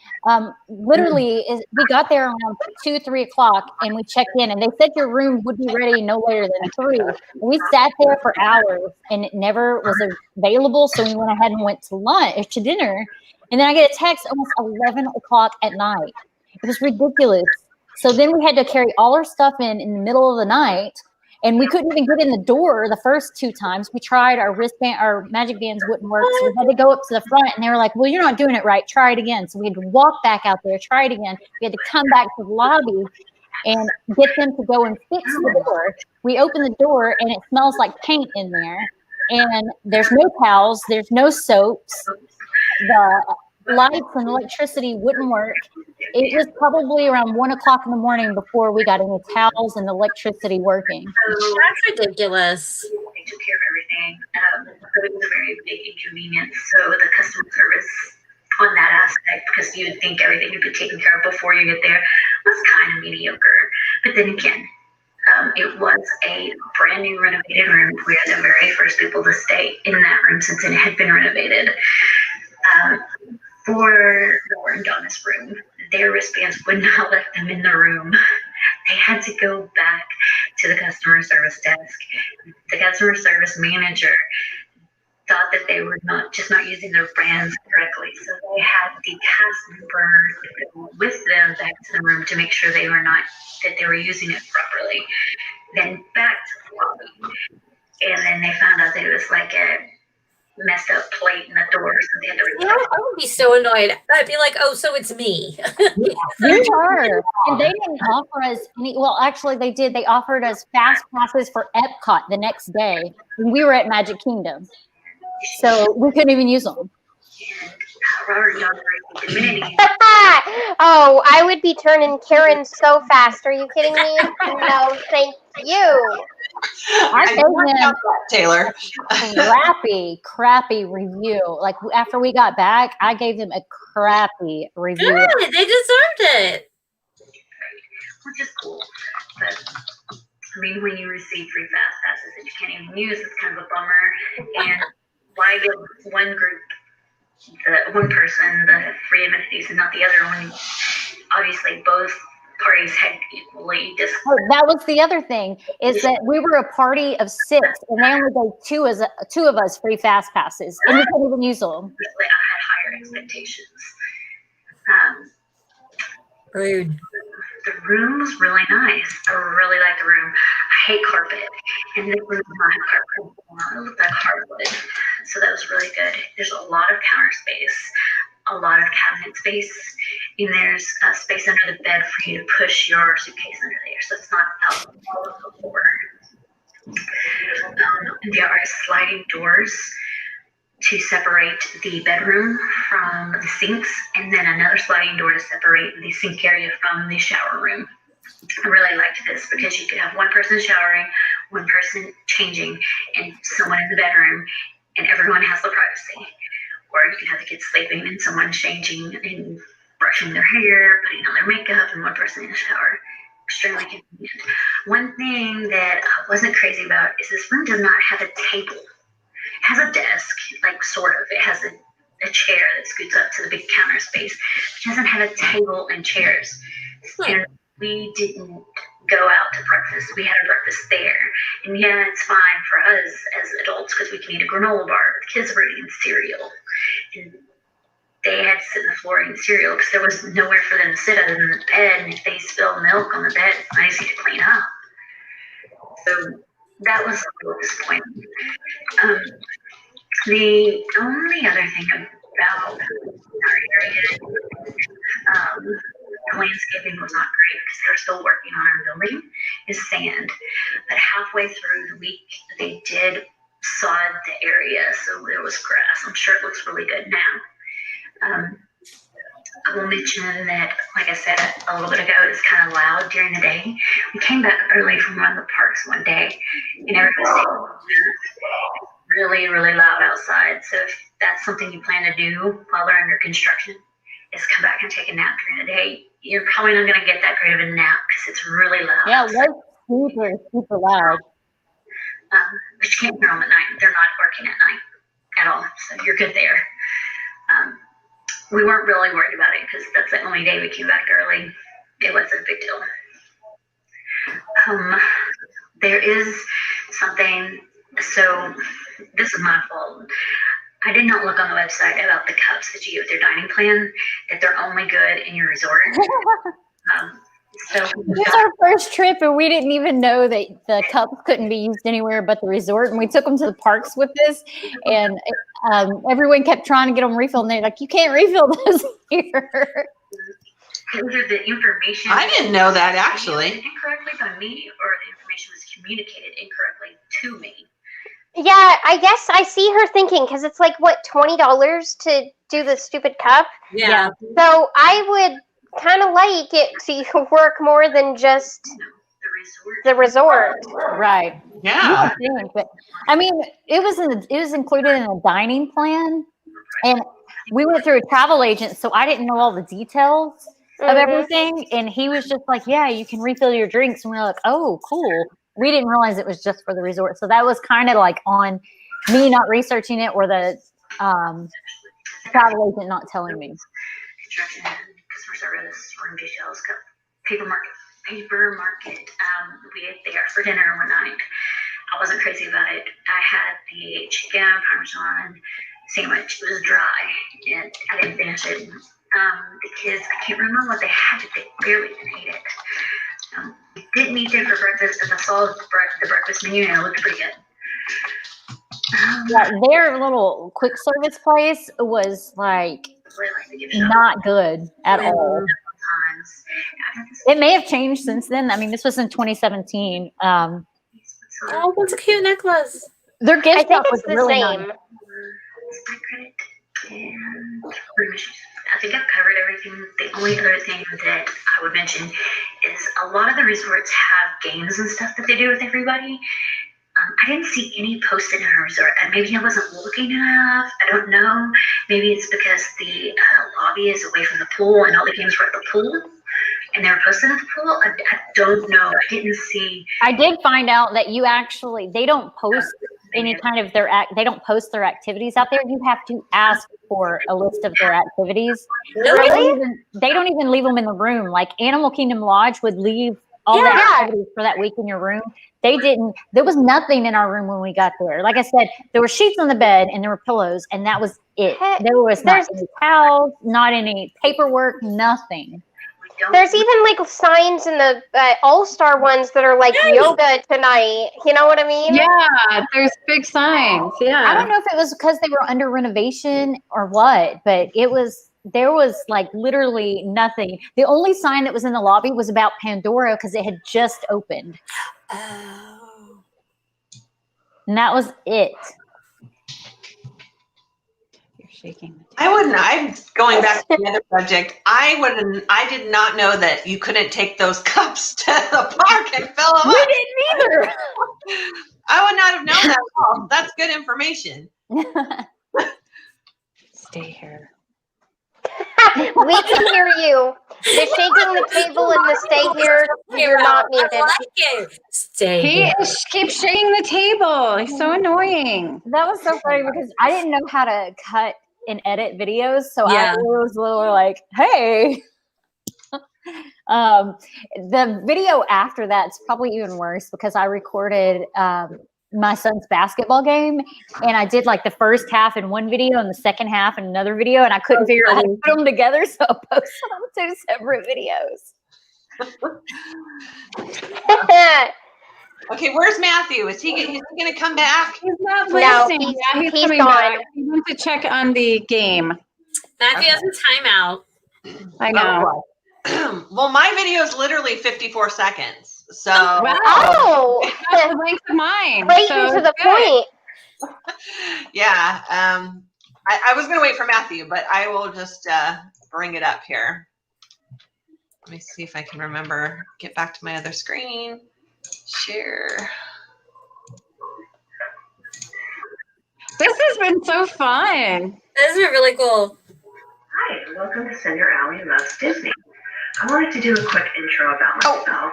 Literally, we got there around 2-3 o'clock, and we checked in, and they said your room would be ready no later than 3. We sat there for hours, and it never was available. So we went ahead and went to dinner, and then I get a text almost 11 o'clock at night. It was ridiculous. So then we had to carry all our stuff in the middle of the night. And we couldn't even get in the door the first 2 times. We tried, our wristband, our magic bands wouldn't work. So we had to go up to the front, and they were like, well, you're not doing it right. Try it again. So we had to walk back out there, try it again. We had to come back to the lobby and get them to go and fix the door. We opened the door, and it smells like paint in there. And there's no towels. There's no soaps. The lights and electricity wouldn't work. It was probably around 1 o'clock in the morning before we got any towels and electricity working. That's ridiculous. They took care of everything. But it was a very big inconvenience. So the customer service on that aspect, because you would think everything would be taken care of before you get there, was kind of mediocre. But then again, it was a brand new renovated room. We were the very first people to stay in that room since it had been renovated. For Laura and Donna's room, their wristbands would not let them in the room. They had to go back to the customer service desk the customer service manager thought that they were not using their brands correctly. So they had the cast member go with them back to the room to make sure they were using it properly. Then back to the lobby. And then they found out that it was like a messed up plate in the door. So they had to Yeah, I would be so annoyed. I'd be like, oh, so it's me. We were. And they didn't offer us any, well, actually they did. They offered us fast passes for Epcot the next day when we were at Magic Kingdom. So we couldn't even use them. Oh, I would be turning Karen so fast. Are you kidding me? No, thank you. I gave them Taylor. crappy review. Like after we got back, I gave them a crappy review. Good, they deserved it. Which is cool. But I mean, when you receive free fast passes that you can't even use, it's kind of a bummer. And why give one group, one person, the free amenities and not the other one? Obviously, both parties had equally Oh, that was the other thing, is that we were a party of 6 and they only gave two of us free fast passes and we couldn't even use them. I had higher expectations. Rude. The room was really nice. I really like the room. I hate carpet, and this room does not have carpet. It looked like hardwood, so that was really good. There's a lot of counter space, a lot of cabinet space, and there's a space under the bed for you to push your suitcase under there, so it's not out all over the floor. There are sliding doors to separate the bedroom from the sinks, and then another sliding door to separate the sink area from the shower room. I really liked this because you could have one person showering, one person changing, and someone in the bedroom, and everyone has the privacy. Or you can have the kids sleeping and someone changing and brushing their hair, putting on their makeup, and one person in the shower. Extremely convenient. One thing that I wasn't crazy about is this room does not have a table. It has a desk, like sort of. It has a chair that scoots up to the big counter space. It doesn't have a table and chairs. And we didn't go out to breakfast. We had our breakfast there. And yeah, it's fine for us as adults because we can eat a granola bar. The kids were eating cereal. And they had to sit on the floor eating cereal because there was nowhere for them to sit other than the bed. And if they spilled milk on the bed, it's not easy to clean up. So that was a little disappointing. The only other thing about our area, the landscaping was not great because they're still working on our building, is sand. But halfway through the week, they did sod the area, so there was grass. I'm sure it looks really good now. I will mention that, like I said a little bit ago, it was kind of loud during the day. We came back early from one of the parks one day, and everyone was really, really loud outside. So if that's something you plan to do while they're under construction, is come back and take a nap during the day. You're probably not going to get that great of a nap because it's really loud. Yeah, it was super loud. But you can't hear them at night. They're not working at night at all, so you're good there. We weren't really worried about it because that's the only day we came back early. It wasn't a big deal. There is something, so this is my fault. I did not look on the website about the cups that you get with your dining plan, that they're only good in your resort. So It was our first trip, and we didn't even know that the cups couldn't be used anywhere but the resort. And we took them to the parks with us, and everyone kept trying to get them refilled. And they're like, "You can't refill those here." Either the information I didn't know that actually. incorrectly by me, or the information was communicated incorrectly to me. Yeah, I guess I see her thinking because it's like what, $20 to do the stupid cup. Yeah. So I would kind of like it to work more than just the resort. Right. Yeah. But, I mean, it was included in the dining plan, and we went through a travel agent, so I didn't know all the details of everything. And he was just like, "Yeah, you can refill your drinks," and we were like, "Oh, cool." We didn't realize it was just for the resort, so that was kind of like on me not researching it, or the travel agent not telling me. Construction, customer service, room details, paper market. We ate there for dinner one night. I wasn't crazy about it. I had the chicken parmesan sandwich. It was dry, and I didn't finish it. The kids, I can't remember what they had, but they barely ate it. We didn't eat it for breakfast, but I saw the breakfast menu, and it looked pretty good. Yeah, their little quick service place was like not good at all. It may have changed since then. I mean, this was in 2017. Oh, what's a cute necklace? Their I gift think shop it's was the really same. nice. And I think I've covered everything. The only other thing that I would mention is a lot of the resorts have games and stuff that they do with everybody. I didn't see any posted in our resort. Maybe I wasn't looking enough. I don't know. Maybe it's because the lobby is away from the pool and all the games were at the pool. And they were posted at the pool. I don't know. I didn't see. I did find out that they don't post any kind of they don't post their activities out there. You have to ask for a list of their activities. Really? They don't even leave them in the room. Like Animal Kingdom Lodge would leave all the activities for that week in your room. They didn't. There was nothing in our room when we got there. Like I said, there were sheets on the bed and there were pillows, and that was it. There was not any towels, not any paperwork, nothing. There's even like signs in the All-Star ones that are like yoga tonight. You know what I mean? Yeah, there's big signs. Yeah. I don't know if it was because they were under renovation or what, but there was like literally nothing. The only sign that was in the lobby was about Pandora because it had just opened. Oh. And that was it. You're shaking. I'm going back to the other subject. I did not know that you couldn't take those cups to the park and fill them up. We didn't either. I would not have known that at all. That's good information. Stay here. We can hear you. The shaking the table and the stay here, you're not muted. I like it. Stay here. Keeps shaking the table. He's so annoying. That was so funny because I didn't know how to cut and edit videos, so Yeah. I was a little like, "Hey." The video after that's probably even worse because I recorded my son's basketball game, and I did like the first half in one video and the second half in another video, and I couldn't figure out how to put them together, so I posted on 2 separate videos. Okay, where's Matthew? Is he going to come back? He's not No, listening. He's coming gone. back. He went to check on the game. Matthew has a timeout. I know. Well, my video is literally 54 seconds. So Wow. Oh, That's the length of mine. right So into the good. point. yeah, I was going to wait for Matthew, but I will just bring it up here. Let me see if I can remember. Get back to my other screen. Share. This has been so fun. This has been really cool. Hi, and welcome to Cinder Alley Loves Disney. I wanted to do a quick intro about myself.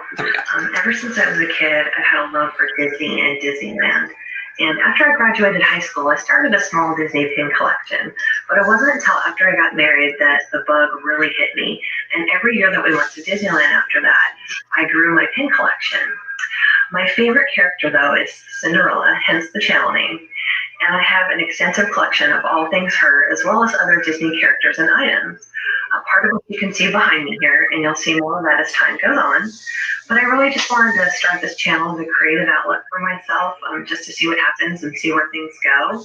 Ever since I was a kid, I've had a love for Disney and Disneyland. And after I graduated high school, I started a small Disney pin collection. But it wasn't until after I got married that the bug really hit me. And every year that we went to Disneyland after that, I grew my pin collection. My favorite character, though, is Cinderella, hence the channel name. And I have an extensive collection of all things her, as well as other Disney characters and items. Part of what you can see behind me here, and you'll see more of that as time goes on. But I really just wanted to start this channel as a creative outlet for myself, just to see what happens and see where things go.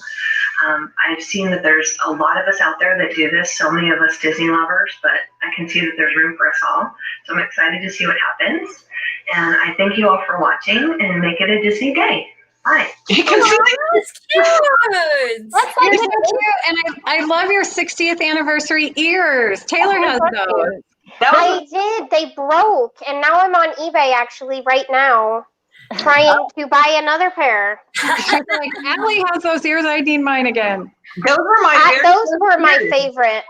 I've seen that there's a lot of us out there that do this, so many of us Disney lovers, but I can see that there's room for us all. So I'm excited to see what happens. And I thank you all for watching, and make it a Disney day. Bye. You can see That's cute. You're so cute, and I love your 60th anniversary ears. Taylor has those. I did. They broke, and now I'm on eBay actually right now, trying to buy another pair. Like, Allie has those ears. I need mine again. Those were my Those were my favorite.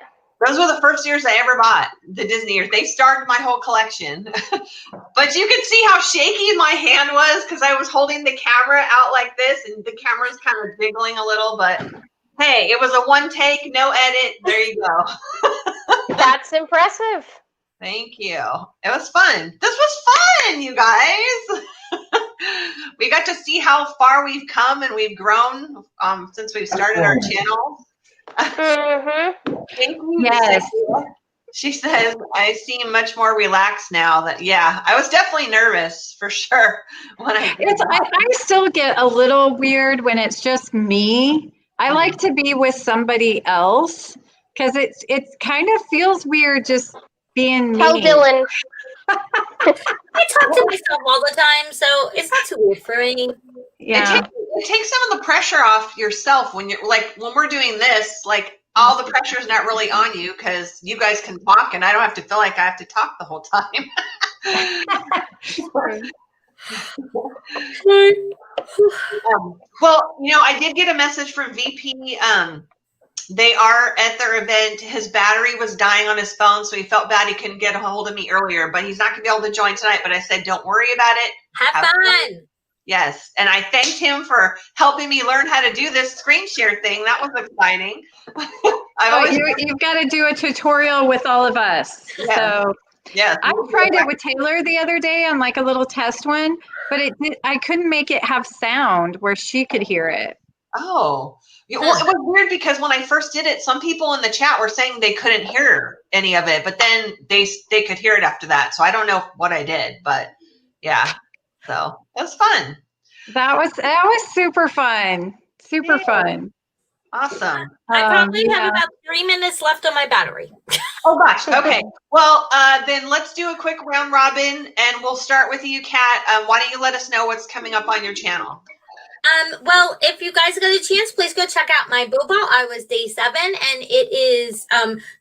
Those were the first ears I ever bought, the Disney ears. They started my whole collection. But you can see how shaky my hand was because I was holding the camera out like this, and the camera's kind of jiggling a little. But hey, it was a one take, no edit. There you go. That's impressive. Thank you. It was fun. This was fun, you guys. We got to see how far we've come and we've grown since we've started our channel? Thank you. Yes. She says, I seem much more relaxed now. That I was definitely nervous for sure when I did that. I still get a little weird when it's just me. I like to be with somebody else because it kind of feels weird just being me. Tell Dylan. I talk to myself all the time, so it's not too weird for me. Yeah. It takes some of the pressure off yourself when you're like, when we're doing this, like all the pressure is not really on you because you guys can talk and I don't have to feel like I have to talk the whole time. Well, I did get a message from VP. They are at their event. His battery was dying on his phone, so he felt bad he couldn't get a hold of me earlier, but he's not going to be able to join tonight. But I said, don't worry about it. Have fun. Yes. And I thanked him for helping me learn how to do this screen share thing. That was exciting. You've got to do a tutorial with all of us. Yeah. So yeah, I tried it with Taylor the other day on like a little test one, but I couldn't make it have sound where she could hear it. Oh. Well, it was weird because when I first did it, some people in the chat were saying they couldn't hear any of it, but then they could hear it after that. So I don't know what I did, but yeah. So it was fun. That was super fun. Super fun. Awesome. I probably have about 3 minutes left on my battery. Oh gosh. Okay. Well, then let's do a quick round robin, and we'll start with you, Kat. Why don't you let us know what's coming up on your channel? Well, if you guys got a chance, please go check out my Booball. I was day 7, and it is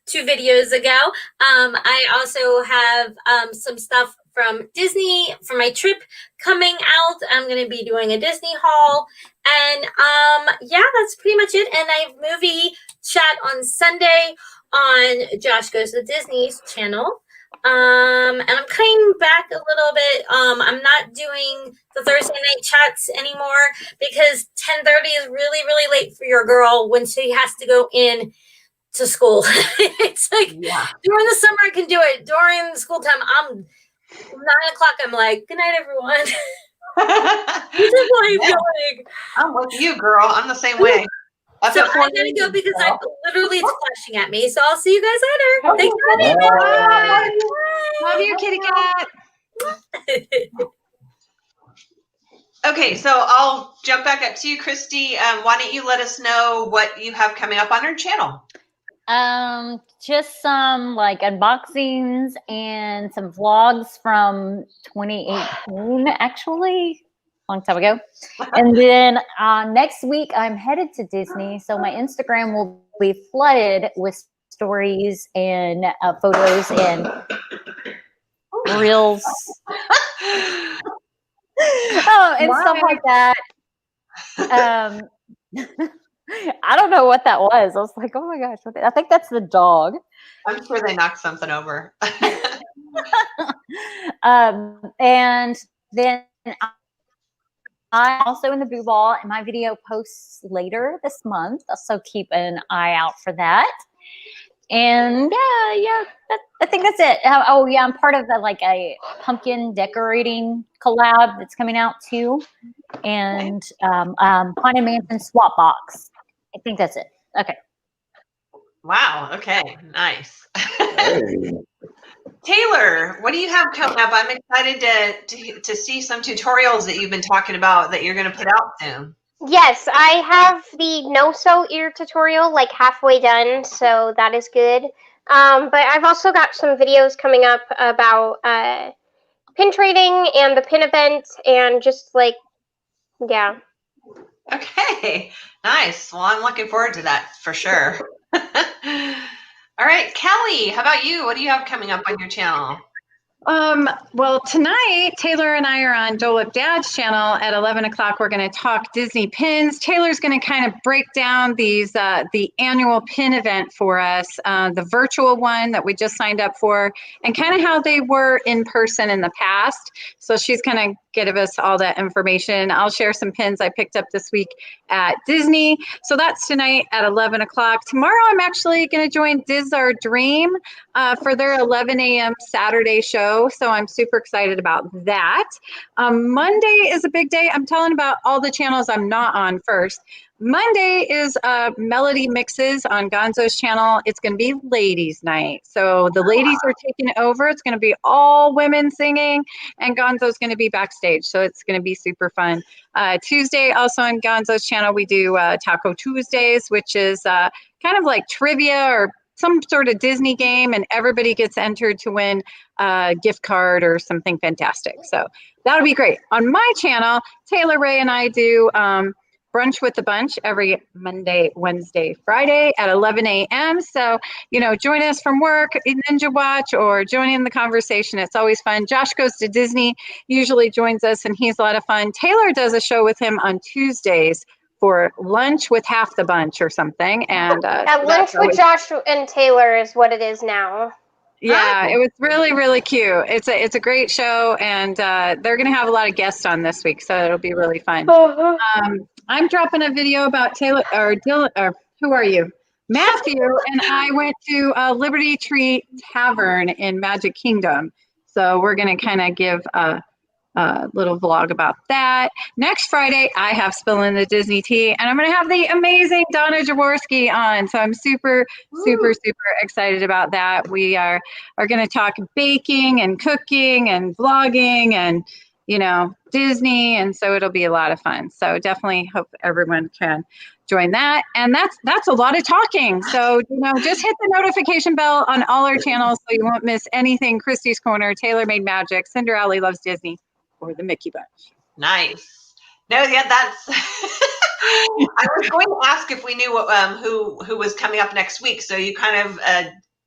2 videos ago. I also have some stuff from Disney for my trip coming out. I'm going to be doing a Disney haul. And that's pretty much it. And I have movie chat on Sunday on Josh Goes to Disney's channel. And I'm cutting back a little bit. I'm not doing the Thursday night chats anymore because 10:30 is really, really late for your girl when she has to go in to school. It's like during the summer I can do it. During the school time, I'm 9 o'clock. I'm like, good night, everyone. This is what I'm doing. I'm with you, girl. I'm the same way. So I gotta go because it's flashing at me. So I'll see you guys later. Thanks for having me. Bye. Love you, kitty cat. Okay, so I'll jump back up to you, Christy. Why don't you let us know what you have coming up on our channel? Just some like unboxings and some vlogs from 2018, actually. Long time ago. And then next week I'm headed to Disney, so my Instagram will be flooded with stories and photos and reels and stuff like that. I don't know what that was. I was like, oh my gosh, I think that's the dog. I'm sure they knocked something over. And then I'm also in the Boo Ball, and my video posts later this month, so keep an eye out for that. And I think that's it. Oh yeah, I'm part of a pumpkin decorating collab that's coming out too, and Haunted Mansion swap box. I think that's it. Okay. Wow. Okay. Nice. Hey. Taylor, what do you have coming up? I'm excited to see some tutorials that you've been talking about that you're going to put out soon. Yes, I have the no-sew ear tutorial like halfway done, so that is good. But I've also got some videos coming up about pin trading and the pin event and just yeah. Okay, nice. Well, I'm looking forward to that for sure. All right, Kelly, how about you? What do you have coming up on your channel? Well, tonight, Taylor and I are on Dole Whip Dad's channel at 11 o'clock. We're going to talk Disney pins. Taylor's going to kind of break down these the annual pin event for us, the virtual one that we just signed up for, and kind of how they were in person in the past. So she's going to give us all that information. I'll share some pins I picked up this week at Disney. So that's tonight at 11 o'clock. Tomorrow, I'm actually going to join Diz Our Dream for their 11 a.m. Saturday show. So I'm super excited about that. Monday is a big day. I'm telling about all the channels I'm not on first. Monday is Melody Mixes on Gonzo's channel. It's going to be ladies' night. So the ladies are taking over. It's going to be all women singing, and Gonzo's going to be backstage. So it's going to be super fun. Tuesday, also on Gonzo's channel, we do Taco Tuesdays, which is kind of like trivia or some sort of Disney game, and everybody gets entered to win a gift card or something fantastic. So that'll be great. On my channel, Taylor Ray and I do Brunch with the Bunch every Monday, Wednesday, Friday at 11 a.m. So, join us from work, Ninja Watch, or join in the conversation. It's always fun. Josh Goes to Disney usually joins us, and he's a lot of fun. Taylor does a show with him on Tuesdays for Lunch with Half the Bunch or something. And Lunch with Josh and Taylor is what it is now. Yeah, it was really, really cute. It's a great show, and they're going to have a lot of guests on this week, so it'll be really fun. I'm dropping a video about Taylor or Dylan, or who are you? Matthew, and I went to Liberty Tree Tavern in Magic Kingdom. So we're going to kind of give a little vlog about that. Next Friday, I have Spillin the Disney Tea, and I'm going to have the amazing Donna Jaworski on. So I'm super excited about that. We are going to talk baking and cooking and vlogging and Disney, and so it'll be a lot of fun. So definitely hope everyone can join that. And that's a lot of talking. So just hit the notification bell on all our channels so you won't miss anything. Christy's Corner, Taylor Made Magic, Cinder Alley Loves Disney, or the Mickey Bunch. Nice. No, yeah, that's. I was going to ask if we knew what, who was coming up next week. So you kind of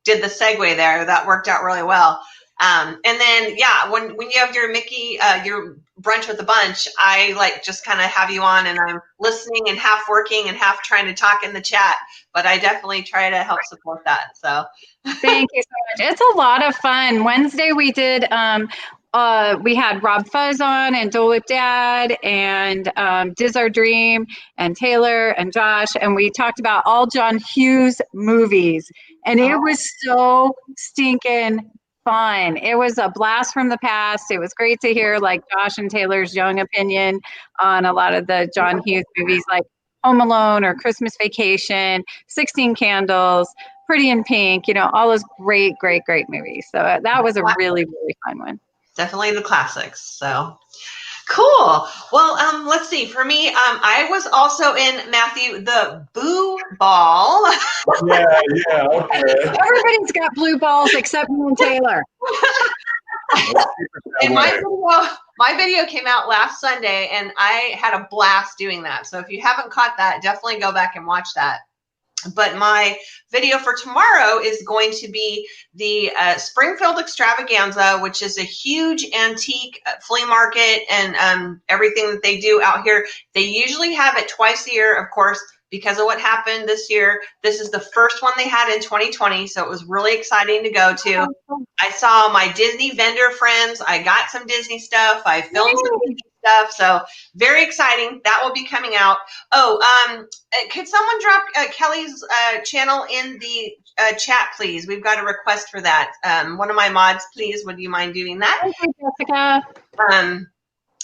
did the segue there. That worked out really well. And then, yeah, when you have your Mickey, your Brunch with the Bunch, I just kind of have you on, and I'm listening and half working and half trying to talk in the chat. But I definitely try to help support that. So thank you so much. It's a lot of fun. Wednesday we did. We had Rob Fuzz on, and Dole Whip Dad, and Diz Our Dream, and Taylor, and Josh, and we talked about all John Hughes movies, and it was so stinking fun. It was a blast from the past. It was great to hear Josh and Taylor's young opinion on a lot of the John Hughes movies, like Home Alone or Christmas Vacation, 16 Candles, Pretty in Pink, all those great movies. So that was a really, really fun one. Definitely the classics. So cool. Well, let's see. For me, I was also in, Matthew, the Boo Ball. Yeah, okay. Everybody's got blue balls except me and Taylor. And my video came out last Sunday, and I had a blast doing that. So if you haven't caught that, definitely go back and watch that. But my video for tomorrow is going to be the Springfield Extravaganza, which is a huge antique flea market and everything that they do out here. They usually have it twice a year, of course, because of what happened this year. This is the first one they had in 2020, so it was really exciting to go to. I saw my Disney vendor friends. I got some Disney stuff. I filmed some Disney stuff, so very exciting. That will be coming out. Could someone drop Kelly's channel in the chat, please? We've got a request for that. One of my mods, please, would you mind doing that? Okay, Jessica.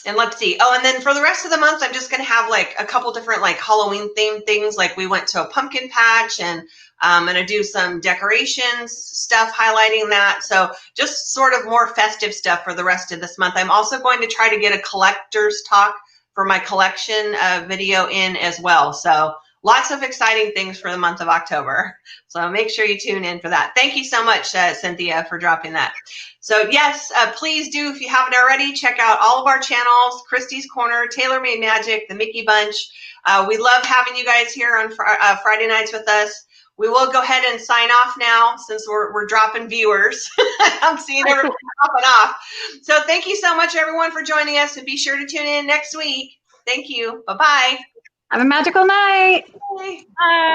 And let's see. Oh, and then for the rest of the month, I'm just going to have a couple different Halloween themed things. We went to a pumpkin patch, and I'm going to do some decorations stuff highlighting that. So just sort of more festive stuff for the rest of this month. I'm also going to try to get a collector's talk for my collection video in as well. So lots of exciting things for the month of October. So make sure you tune in for that. Thank you so much, Cynthia, for dropping that. So yes, please do, if you haven't already, check out all of our channels, Christy's Corner, Taylor Made Magic, the Mickey Bunch. We love having you guys here on Friday nights with us. We will go ahead and sign off now since we're dropping viewers. I'm seeing everybody dropping off. So thank you so much, everyone, for joining us, and be sure to tune in next week. Thank you. Bye-bye. Have a magical night. Bye. Bye.